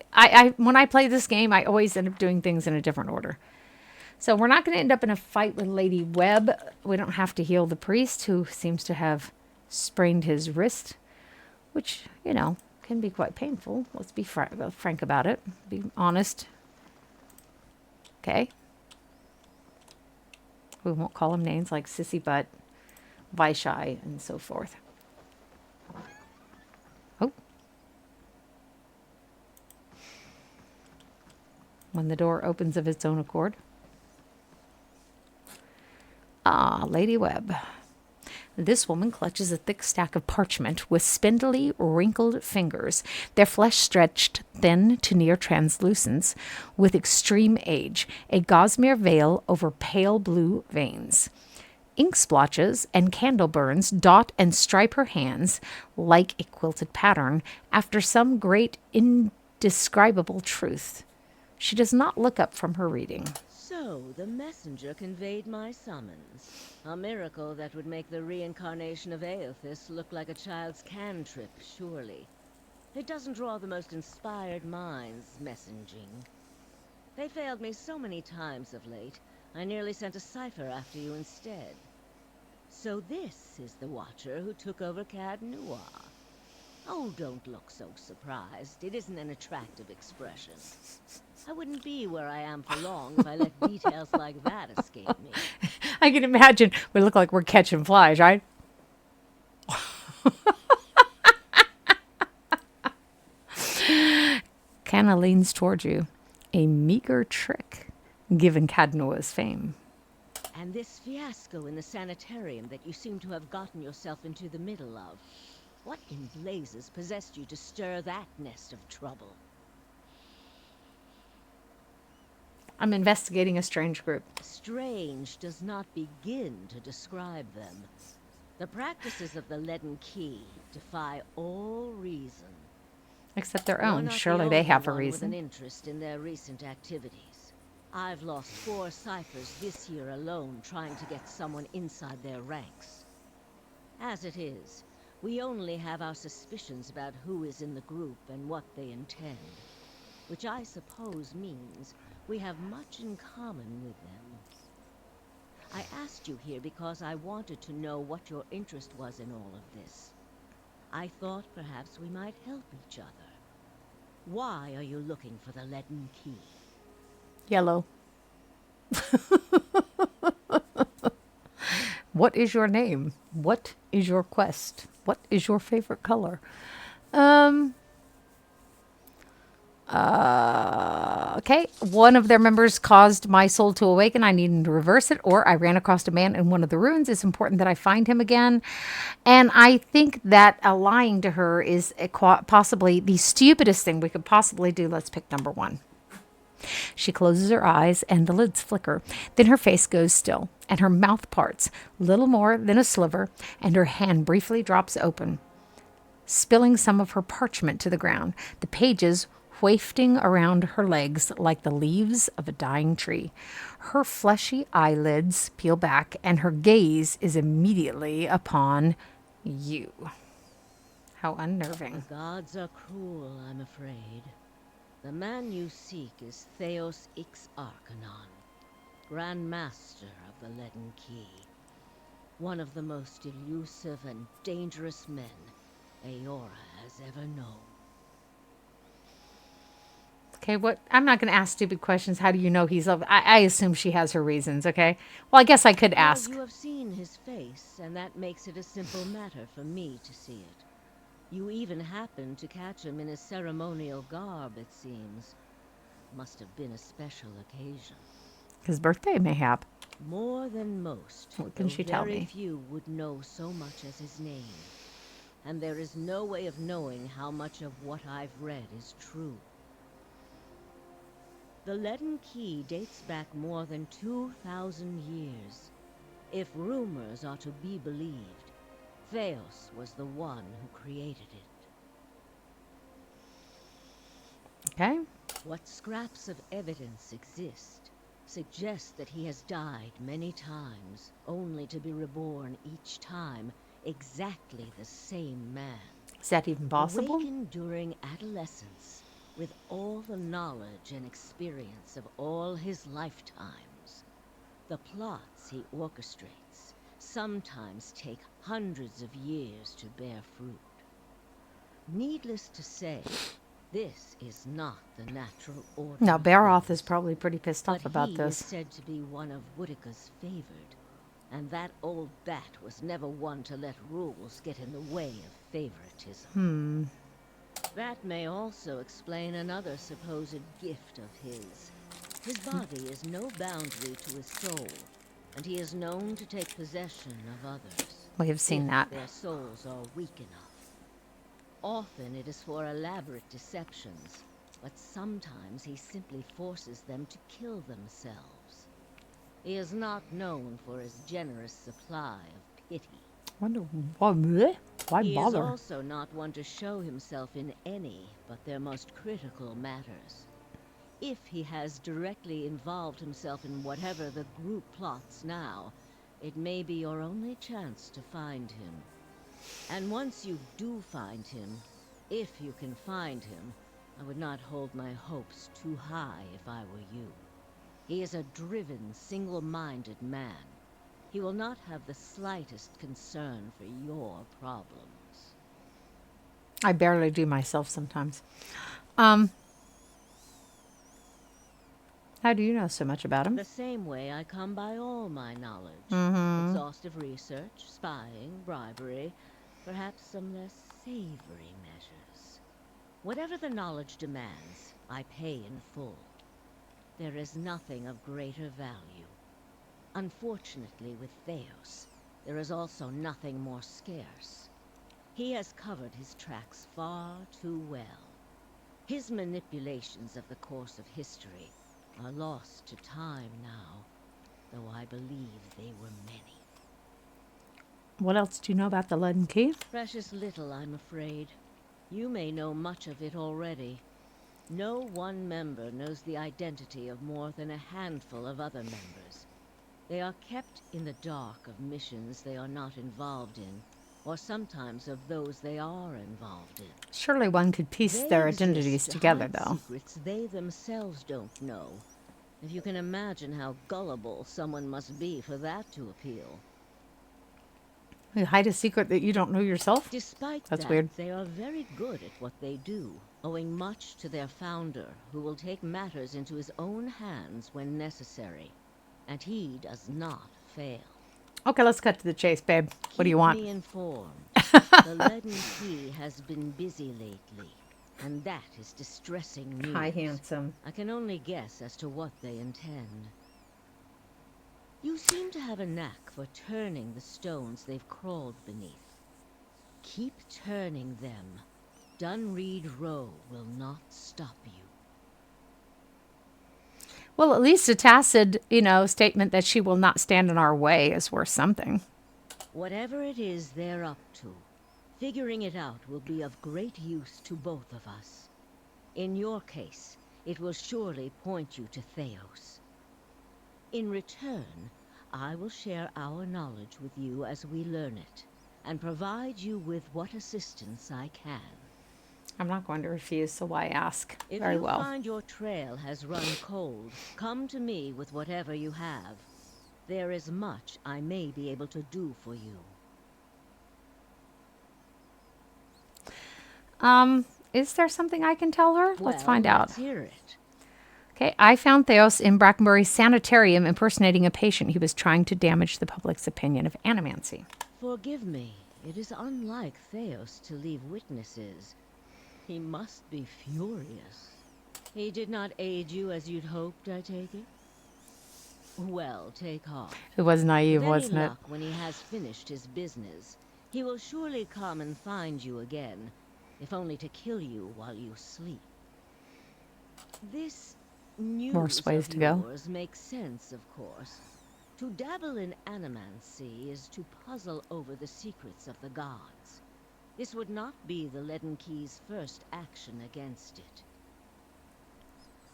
when I play this game, I always end up doing things in a different order. So we're not going to end up in a fight with Lady Webb. We don't have to heal the priest, who seems to have sprained his wrist, which, can be quite painful. Let's be frank about it. Be honest. Okay. We won't call him names like Sissy Butt, Vaishai, and so forth. Oh. When the door opens of its own accord. Ah, Lady Webb. This woman clutches a thick stack of parchment with spindly, wrinkled fingers, their flesh stretched thin to near translucence with extreme age, a gossamer veil over pale blue veins. Ink splotches and candle burns dot and stripe her hands like a quilted pattern after some great indescribable truth. She does not look up from her reading. So, the messenger conveyed my summons. A miracle that would make the reincarnation of Aothis look like a child's cantrip, surely. It doesn't draw the most inspired minds messaging. They failed me so many times of late, I nearly sent a cipher after you instead. So this is the Watcher who took over Cad Noir. Oh, don't look so surprised. It isn't an attractive expression. I wouldn't be where I am for long if I let details like that escape me. I can imagine we look like we're catching flies, right? Kana leans towards you. A meager trick, given Cadnoa's fame. And this fiasco in the sanitarium that you seem to have gotten yourself into the middle of. What in blazes possessed you to stir that nest of trouble? I'm investigating a strange group. Strange does not begin to describe them. The practices of the Leaden Key defy all reason. Except their You're own. not the Surely they only have a one with an reason. interest in their recent activities. I've lost 4 ciphers this year alone trying to get someone inside their ranks. As it is, we only have our suspicions about who is in the group and what they intend. Which I suppose means we have much in common with them. I asked you here because I wanted to know what your interest was in all of this. I thought perhaps we might help each other. Why are you looking for the Leaden Key? Yellow. What is your name? What is your quest? What is your favorite color? Okay. One of their members caused my soul to awaken. I needed to reverse it, or I ran across a man in one of the ruins. It's important that I find him again. And I think that lying to her is possibly the stupidest thing we could possibly do. Let's pick number 1. She closes her eyes and the lids flicker. Then her face goes still and her mouth parts, little more than a sliver, and her hand briefly drops open, spilling some of her parchment to the ground, the pages wafting around her legs like the leaves of a dying tree. Her fleshy eyelids peel back and her gaze is immediately upon you. How unnerving. The gods are cruel, I'm afraid. The man you seek is Theos Ix Arcanon, Grand Master of the Leaden Key. One of the most elusive and dangerous men Aora has ever known. Okay, what? I'm not going to ask stupid questions. How do you know he's... I assume she has her reasons, okay? Well, I guess I could ask. Well, you have seen his face, and that makes it a simple matter for me to see it. You even happened to catch him in his ceremonial garb, it seems. Must have been a special occasion. His birthday, mayhap. More than most. What can she tell me? Very few would know so much as his name. And there is no way of knowing how much of what I've read is true. The Leaden Key dates back more than 2,000 years. If rumors are to be believed, Theos was the one who created it. Okay. What scraps of evidence exist suggest that he has died many times, only to be reborn each time exactly the same man. Is that even possible? Awakened during adolescence, with all the knowledge and experience of all his lifetimes. The plots he orchestrates sometimes take hundreds of years to bear fruit. Needless to say, this is not the natural order. Now, of Baroth things. is probably pretty pissed off about He this. is said to be one of Woodica's favored, and that old bat was never one to let rules get in the way of favoritism. That may also explain another supposed gift of his. His body is no boundary to his soul, and he is known to take possession of others. We have seen if that. their souls are weak enough. Often it is for elaborate deceptions, but sometimes he simply forces them to kill themselves. He is not known for his generous supply of pity. Wonder why He is bother? also not one to show himself in any but their most critical matters. If he has directly involved himself in whatever the group plots now, it may be your only chance to find him. And once you do find him, If you can find him, I would not hold my hopes too high if I were you. He is a driven, single-minded man. He will not have the slightest concern for your problems. I barely do myself sometimes. How do you know so much about him? The same way I come by all my knowledge. Mm-hmm. Exhaustive research, spying, bribery, perhaps some less savory measures. Whatever the knowledge demands, I pay in full. There is nothing of greater value. Unfortunately, with Theos, there is also nothing more scarce. He has covered his tracks far too well. His manipulations of the course of history are lost to time now, though I believe they were many. What else do you know about the Leaden Key? Precious little, I'm afraid. You may know much of it already. No one member knows the identity of more than a handful of other members. They are kept in the dark of missions they are not involved in, or sometimes of those they are involved in. Surely one could piece They their exist identities to together, hide though. secrets they themselves don't know. If you can imagine how gullible someone must be for that to appeal. You hide a secret that you don't know yourself? Despite That's that, weird. they are very good at what they do, owing much to their founder, who will take matters into his own hands when necessary. And he does not fail. Okay, let's cut to the chase, babe. What do you want? Keep me informed. The Leaden Key has been busy lately, and that is distressing news. Hi, handsome. I can only guess as to what they intend. You seem to have a knack for turning the stones they've crawled beneath. Keep turning them. Dunreed Row will not stop you. Well, at least a tacit, statement that she will not stand in our way is worth something. Whatever it is they're up to, figuring it out will be of great use to both of us. In your case, it will surely point you to Theos. In return, I will share our knowledge with you as we learn it, and provide you with what assistance I can. I'm not going to refuse, so why ask? If Very you well. find your trail has run cold, come to me with whatever you have. There is much I may be able to do for you. Is there something I can tell her? Let's find out. Let's hear it. Okay, I found Theos in Brackenbury's sanitarium impersonating a patient who was trying to damage the public's opinion of animancy. Forgive me. It is unlike Theos to leave witnesses. He must be furious. He did not aid you as you'd hoped, I take it? Well, take heart. It was naive, With wasn't any it? luck, when he has finished his business, he will surely come and find you again, if only to kill you while you sleep. This news Worse ways of to go. yours makes sense, of course. To dabble in animancy is to puzzle over the secrets of the gods. This would not be the Leaden Key's first action against it.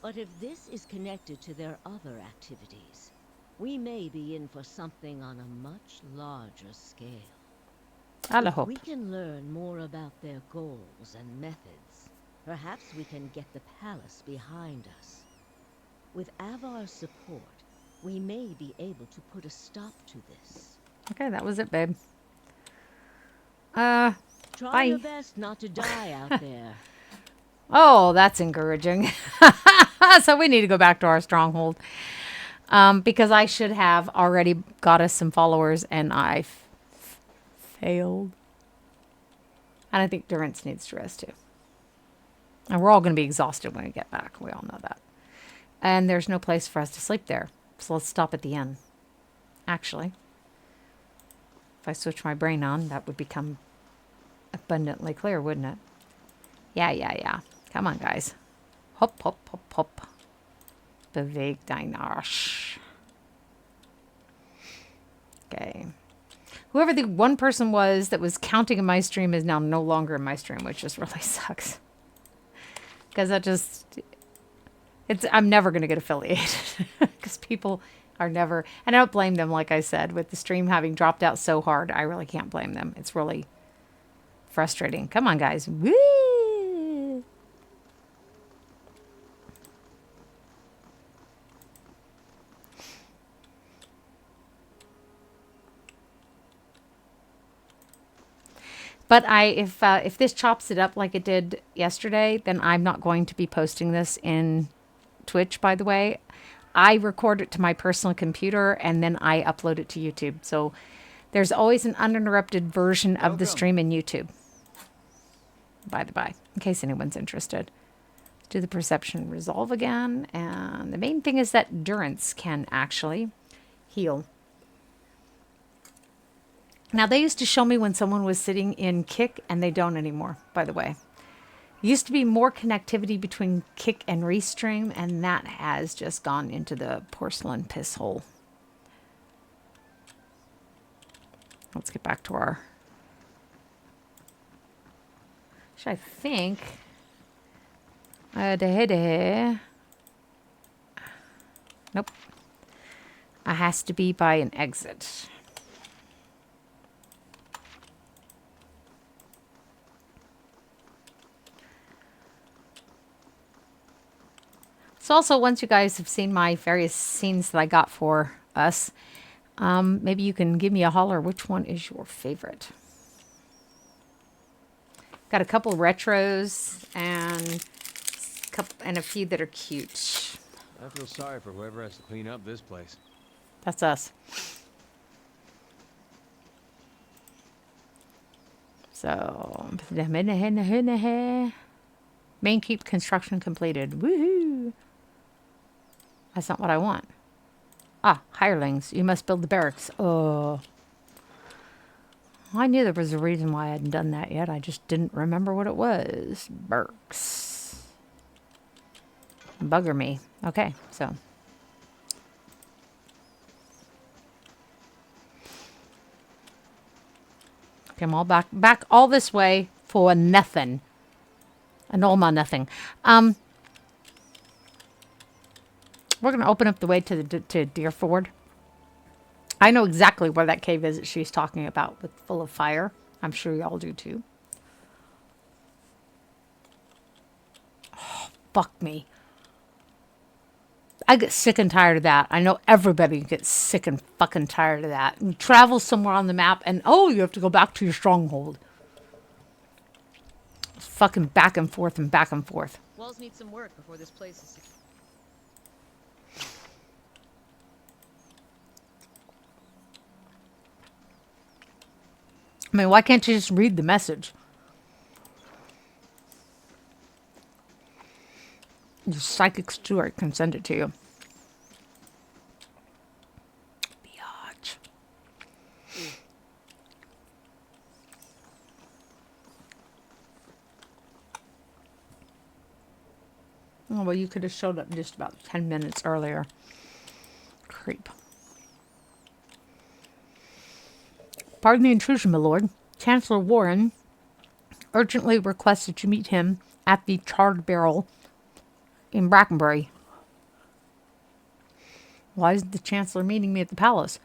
But if this is connected to their other activities, we may be in for something on a much larger scale. I If hope. we can learn more about their goals and methods, perhaps we can get the palace behind us. With Avar's support, we may be able to put a stop to this. Okay, that was it, babe. Try Bye. your best not to die out there. Oh, that's encouraging. So we need to go back to our stronghold. Because I should have already got us some followers, and I failed. And I think Durance needs to rest too. And we're all going to be exhausted when we get back. We all know that. And there's no place for us to sleep there. So let's stop at the inn. Actually, if I switch my brain on, that would become abundantly clear, wouldn't it? Yeah. Come on, guys. Hop, hop, hop, hop. Beweg dein Arsch. Okay. Whoever the one person was that was counting in my stream is now no longer in my stream, which just really sucks. Because I'm never going to get affiliated. Because people are never, and I don't blame them, like I said, with the stream having dropped out so hard, I really can't blame them. It's really frustrating. Come on, guys. Woo! But if this chops it up like it did yesterday, then I'm not going to be posting this in Twitch, by the way. I record it to my personal computer and then I upload it to YouTube. So there's always an uninterrupted version of the stream in YouTube. By the by, in case anyone's interested. Let's do the perception resolve again. And the main thing is that endurance can actually heal. Now, they used to show me when someone was sitting in kick, and they don't anymore, by the way. Used to be more connectivity between kick and restream, and that has just gone into the porcelain piss hole. Let's get back to our... Which I think... Nope. It has to be by an exit. So also, once you guys have seen my various scenes that I got for us, maybe you can give me a holler. Which one is your favorite? Got a couple retros and a few that are cute. I feel sorry for whoever has to clean up this place. That's us. So, main keep construction completed. Woohoo! That's not what I want. Ah, hirelings. You must build the barracks. Oh. I knew there was a reason why I hadn't done that yet. I just didn't remember what it was. Barracks. Bugger me. Okay, so. Come all back all this way for nothing. And all my nothing. We're going to open up the way to Deer Ford. I know exactly where that cave is that she's talking about, with full of fire. I'm sure y'all do too. Oh, fuck me. I get sick and tired of that. I know everybody gets sick and fucking tired of that. You travel somewhere on the map and, oh, you have to go back to your stronghold. It's fucking back and forth and back and forth. Walls need some work before this place is... I mean, why can't you just read the message? Your psychic steward can send it to you. Biatch. Oh, well, you could have showed up just about 10 minutes earlier. Creep. Pardon the intrusion, my lord. Chancellor Warren urgently requests that you meet him at the Charred Barrel in Brackenbury. Why isn't the Chancellor meeting me at the palace?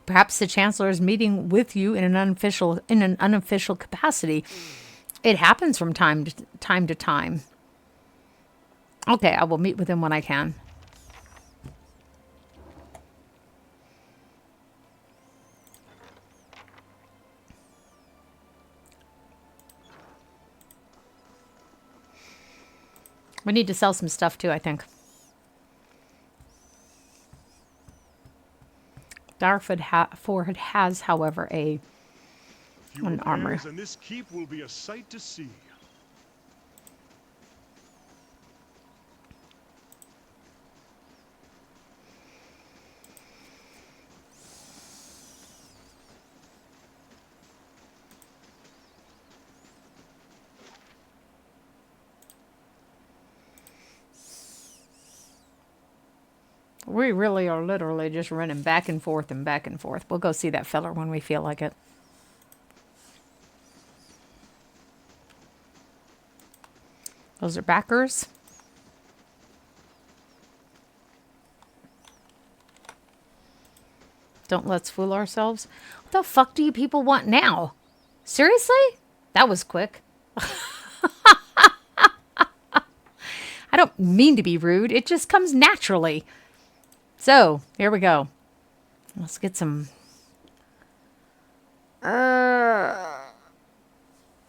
Perhaps the Chancellor is meeting with you in an unofficial capacity. It happens from time to time. Okay, I will meet with him when I can. We need to sell some stuff too, I think. Darford has, however, an armor. And this keep will be a sight to see. We really are literally just running back and forth and back and forth. We'll go see that feller when we feel like it. Those are backers. Don't let's fool ourselves. What the fuck do you people want now? Seriously? That was quick. I don't mean to be rude. It just comes naturally. So, here we go. Let's get some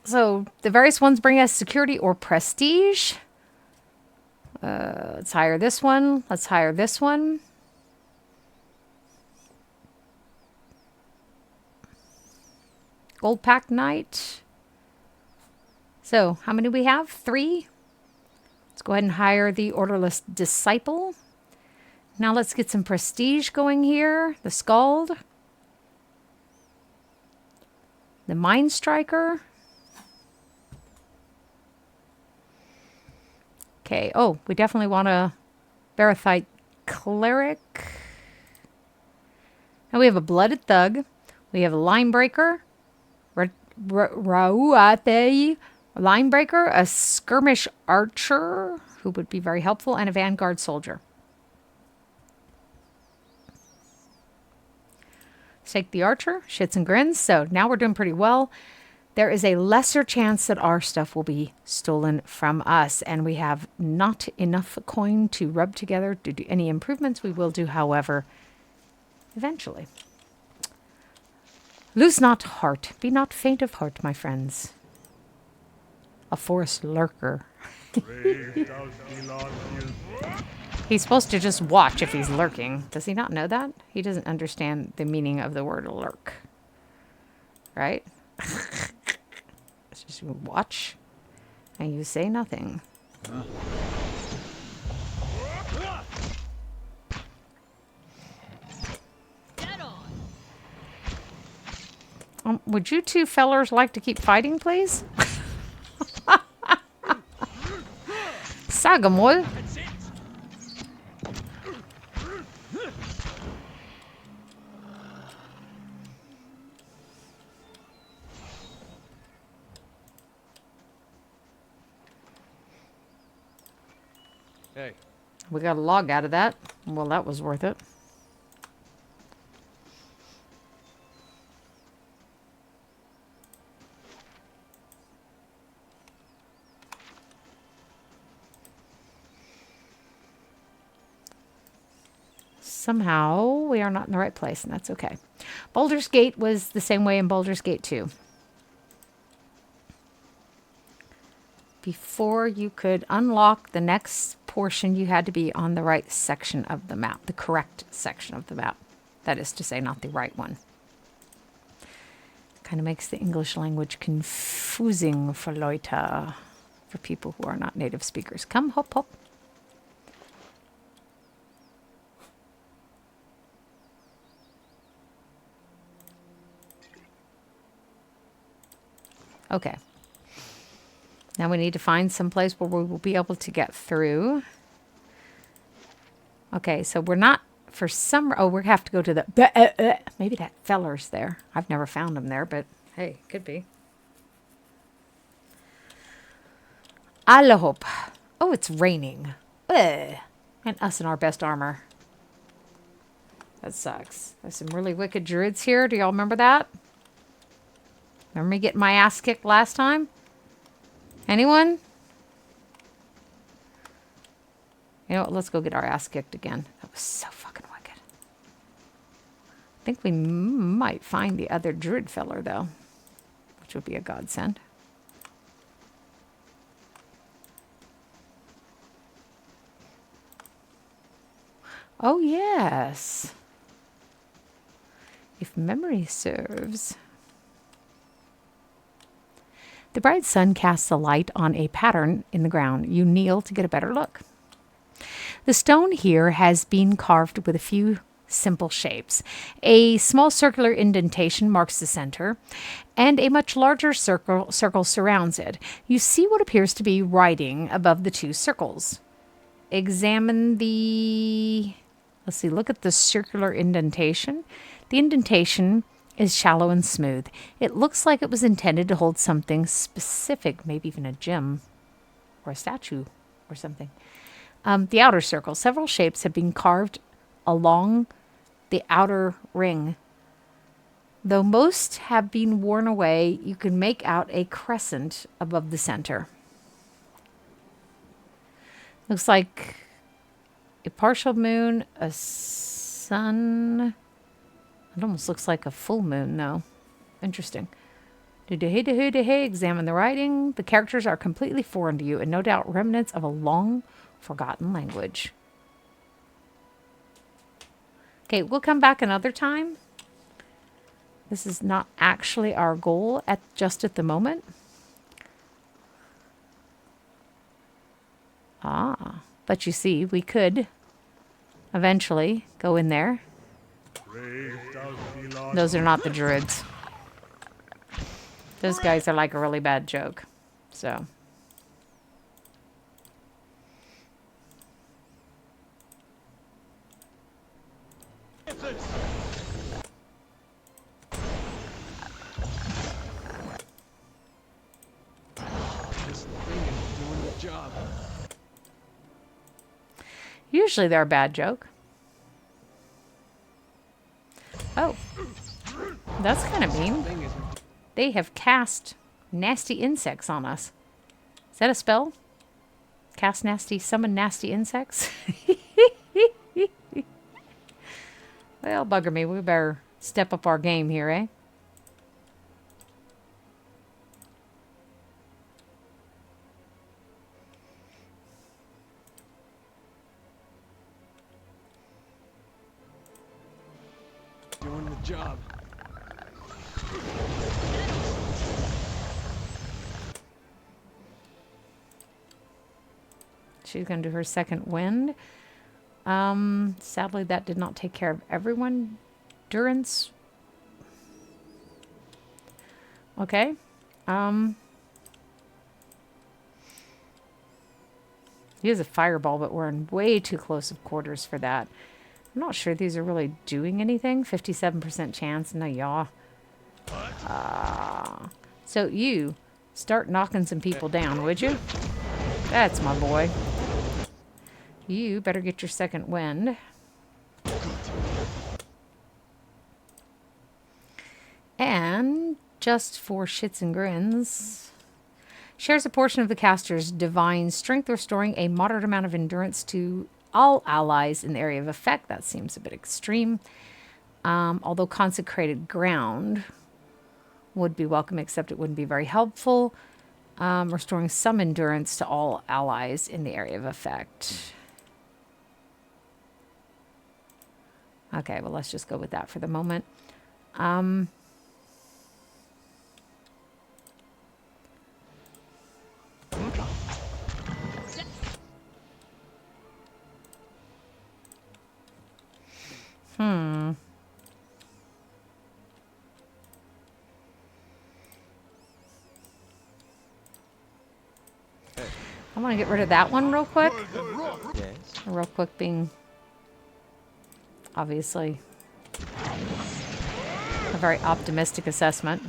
So the various ones bring us security or prestige. Let's hire this one. Let's hire this one. Gold Pack Knight. So how many do we have? 3. Let's go ahead and hire the Orderless Disciple. Now let's get some prestige going here. The Scald. The Mind Striker. Okay. Oh, we definitely want a Verathite Cleric. Now we have a Blooded Thug. We have a Linebreaker. Rauate Linebreaker. A Skirmish Archer, who would be very helpful, and a Vanguard Soldier. Let's take the Archer. Shits and grins. So now we're doing pretty well. There is a lesser chance that our stuff will be stolen from us, and we have not enough coin to rub together to do any improvements. We will do, however, eventually. Lose not heart. Be not faint of heart, my friends. A forest lurker. He's supposed to just watch if he's lurking. Does he not know that? He doesn't understand the meaning of the word lurk. Right? It's just you watch and you say nothing. Would you two fellers like to keep fighting, please? Saga, moi. Hey. We got a log out of that. Well, that was worth it. Somehow we are not in the right place, and that's okay. Baldur's Gate was the same way in Baldur's Gate 2. Before you could unlock the next portion, you had to be on the right section of the map, the correct section of the map. That is to say, not the right one. Kind of makes the English language confusing for Leute, for people who are not native speakers. Come, hop, hop. Okay. Now we need to find some place where we will be able to get through. Okay, so we're not, for some, oh, we have to go to the, maybe that feller's there. I've never found him there, but hey, could be. Alle hope. Oh, it's raining. Ugh. And us in our best armor. That sucks. There's some really wicked druids here. Do y'all remember that? Remember me getting my ass kicked last time? Anyone? You know what? Let's go get our ass kicked again. That was so fucking wicked. I think we might find the other druid feller, though, which would be a godsend. Oh, yes. If memory serves. The bright sun casts a light on a pattern in the ground. You kneel to get a better look. The stone here has been carved with a few simple shapes. A small circular indentation marks the center, and a much larger circle surrounds it. You see what appears to be writing above the 2 circles. Examine the... Let's see, look at the circular indentation. The indentation is shallow and smooth. It looks like it was intended to hold something specific, maybe even a gem or a statue or something. The outer circle. Several shapes have been carved along the outer ring. Though most have been worn away, you can make out a crescent above the center. Looks like a partial moon, a sun. It almost looks like a full moon, though. interesting. Hey, examine the writing. The characters are completely foreign to you and no doubt remnants of a long forgotten language. Okay, we'll come back another time. This is not actually our goal just at the moment. Ah, but you see, we could eventually go in there. Those are not the druids. Those guys are like a really bad joke. So. This thing is doing the job. Usually they're a bad joke. Oh. That's kind of mean. They have cast nasty insects on us. Is that a spell? Cast nasty, summon nasty insects? Well, bugger me. We better step up our game here, eh? Doing the job. She's going to do her second wind. Sadly, that did not take care of everyone. Durance. Okay. He has a fireball, but we're in way too close of quarters for that. I'm not sure these are really doing anything. 57% chance. No, yaw. So you start knocking some people down, would you? That's my boy. You better get your second wind. And just for shits and grins, shares a portion of the caster's divine strength, restoring a moderate amount of endurance to all allies in the area of effect. That seems a bit extreme. Although consecrated ground would be welcome, except it wouldn't be very helpful. Restoring some endurance to all allies in the area of effect. Okay, well, let's just go with that for the moment. I want to get rid of that one real quick. Yes. Real quick being obviously a very optimistic assessment.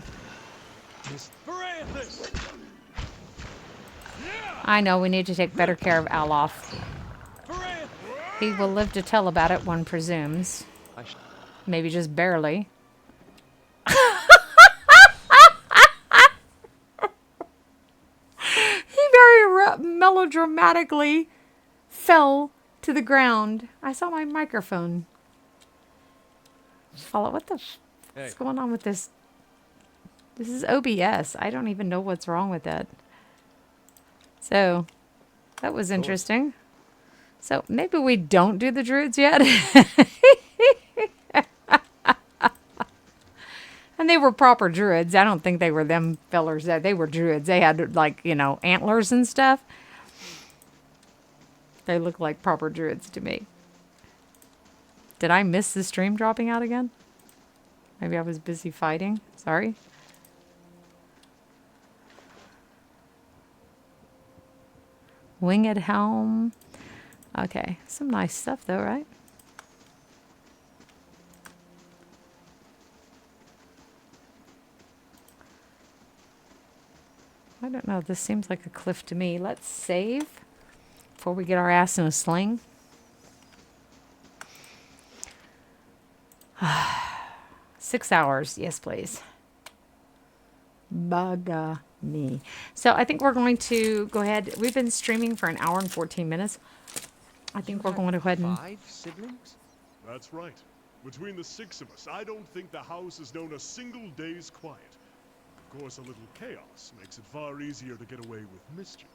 I know we need to take better care of Alof. He will live to tell about it, one presumes. Maybe just barely. He very melodramatically fell to the ground. I saw my microphone fall. What the what's going on with this? This is OBS. I don't even know what's wrong with it. So, that was interesting. So, maybe we don't do the druids yet. And they were proper druids. I don't think they were them fellers. They were druids. They had, like, you know, antlers and stuff. They look like proper druids to me. Did I miss the stream dropping out again? Maybe I was busy fighting. Sorry. Winged helm. Okay. Some nice stuff though, right? I don't know. This seems like a cliff to me. Let's save before we get our ass in a sling. 6 hours. Yes, please. Bugga me. So I think we're going to go ahead. We've been streaming for 1 hour and 14 minutes. I think we're going to go ahead and... 5 siblings? That's right. Between the 6 of us, I don't think the house has known a single day's quiet. Of course, a little chaos makes it far easier to get away with mischief.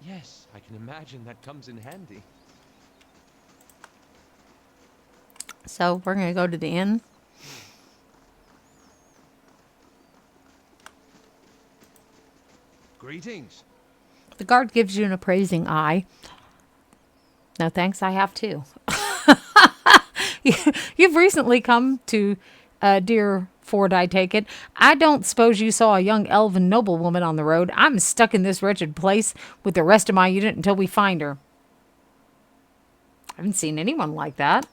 Yes, I can imagine that comes in handy. So we're going to go to the inn. Greetings. The guard gives you an appraising eye. No thanks, I have too. You've recently come to dear Ford, I take it. I don't suppose you saw a young elven noblewoman on the road. I'm stuck in this wretched place with the rest of my unit until we find her. I haven't seen anyone like that.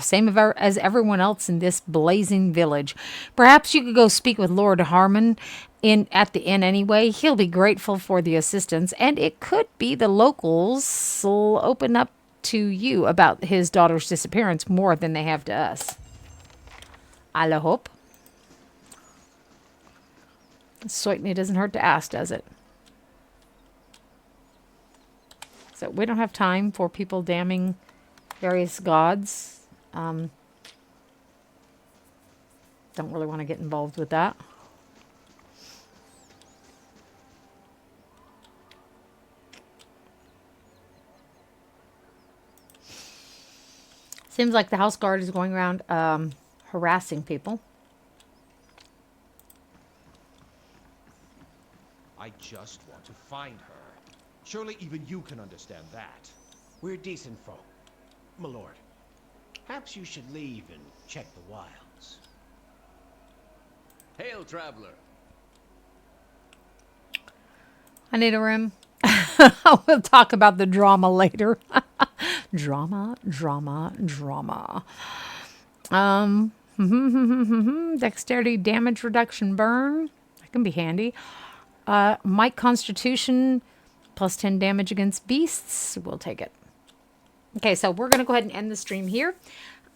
Same as everyone else in this blazing village. Perhaps you could go speak with Lord Harmon at the inn anyway. He'll be grateful for the assistance, and it could be the locals will open up to you about his daughter's disappearance more than they have to us. I hope. Certainly doesn't hurt to ask, does it? So we don't have time for people damning various gods. Don't really want to get involved with that. Seems like the house guard is going around harassing people. I just want to find her. Surely even you can understand that. We're decent folk, my lord. Perhaps you should leave and check the wilds. Hail, traveler. I need a room. We'll talk about the drama later. Drama. Dexterity damage reduction burn. That can be handy. Might Constitution plus 10 damage against beasts. We'll take it. Okay, so we're going to go ahead and end the stream here.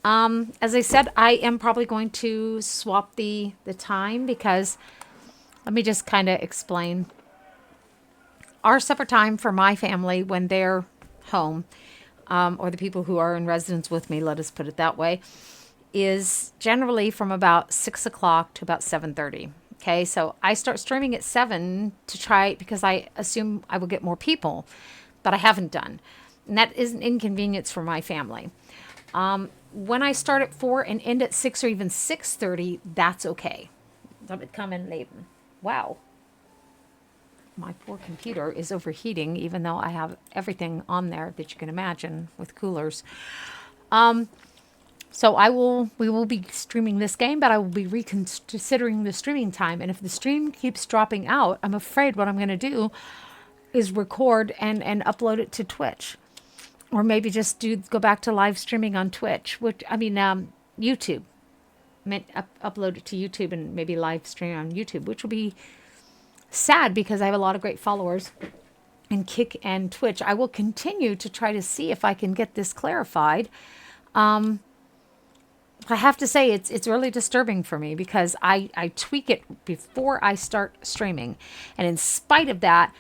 As I said, I am probably going to swap the time because let me just kind of explain. Our supper time for my family when they're home, or the people who are in residence with me, let us put it that way, is generally from about 6 o'clock to about 7:30. Okay, so I start streaming at 7 to try because I assume I will get more people, but I haven't done. And that is an inconvenience for my family. When I start at 4 and end at 6 or even 6:30, that's okay. Damit come in leben. Wow. My poor computer is overheating, even though I have everything on there that you can imagine with coolers. So we will be streaming this game, but I will be reconsidering the streaming time. And if the stream keeps dropping out, I'm afraid what I'm going to do is record and upload it to Twitch. Or maybe just go back to live streaming on Twitch, YouTube. Upload it to YouTube and maybe live stream on YouTube, which will be sad because I have a lot of great followers in Kick and Twitch. I will continue to try to see if I can get this clarified. I have to say it's really disturbing for me because I tweak it before I start streaming. And in spite of that,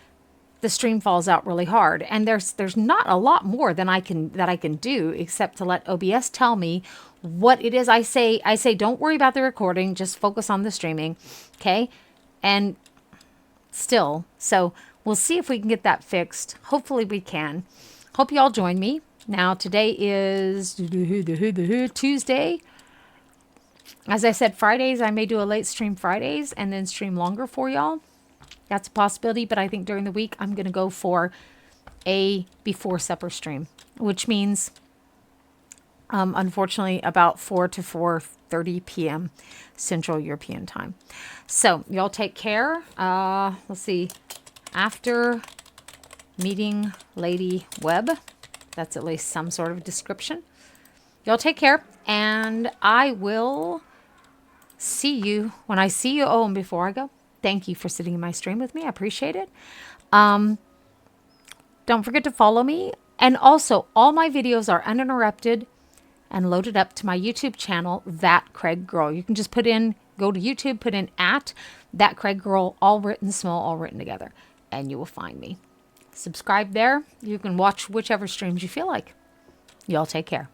the stream falls out really hard. And there's not a lot more than I can do except to let OBS tell me what it is. I say don't worry about the recording, just focus on the streaming. Okay? And still, so we'll see if we can get that fixed. Hopefully we can. Hope you all join me. Now today is Tuesday. As I said, Fridays I may do a late stream Fridays and then stream longer for y'all. That's a possibility, but I think during the week I'm going to go for a before supper stream, which means unfortunately about 4 to 4:30 p.m. Central European time. So y'all take care. Let's see. After meeting Lady Webb, that's at least some sort of description. Y'all take care, and I will see you when I see you. Oh, and before I go, thank you for sitting in my stream with me. I appreciate it. Don't forget to follow me. And also, all my videos are uninterrupted and loaded up to my YouTube channel, That Craig Girl. You can just go to YouTube, put in @That Craig Girl, all written small, all written together, and you will find me. Subscribe there. You can watch whichever streams you feel like. Y'all take care.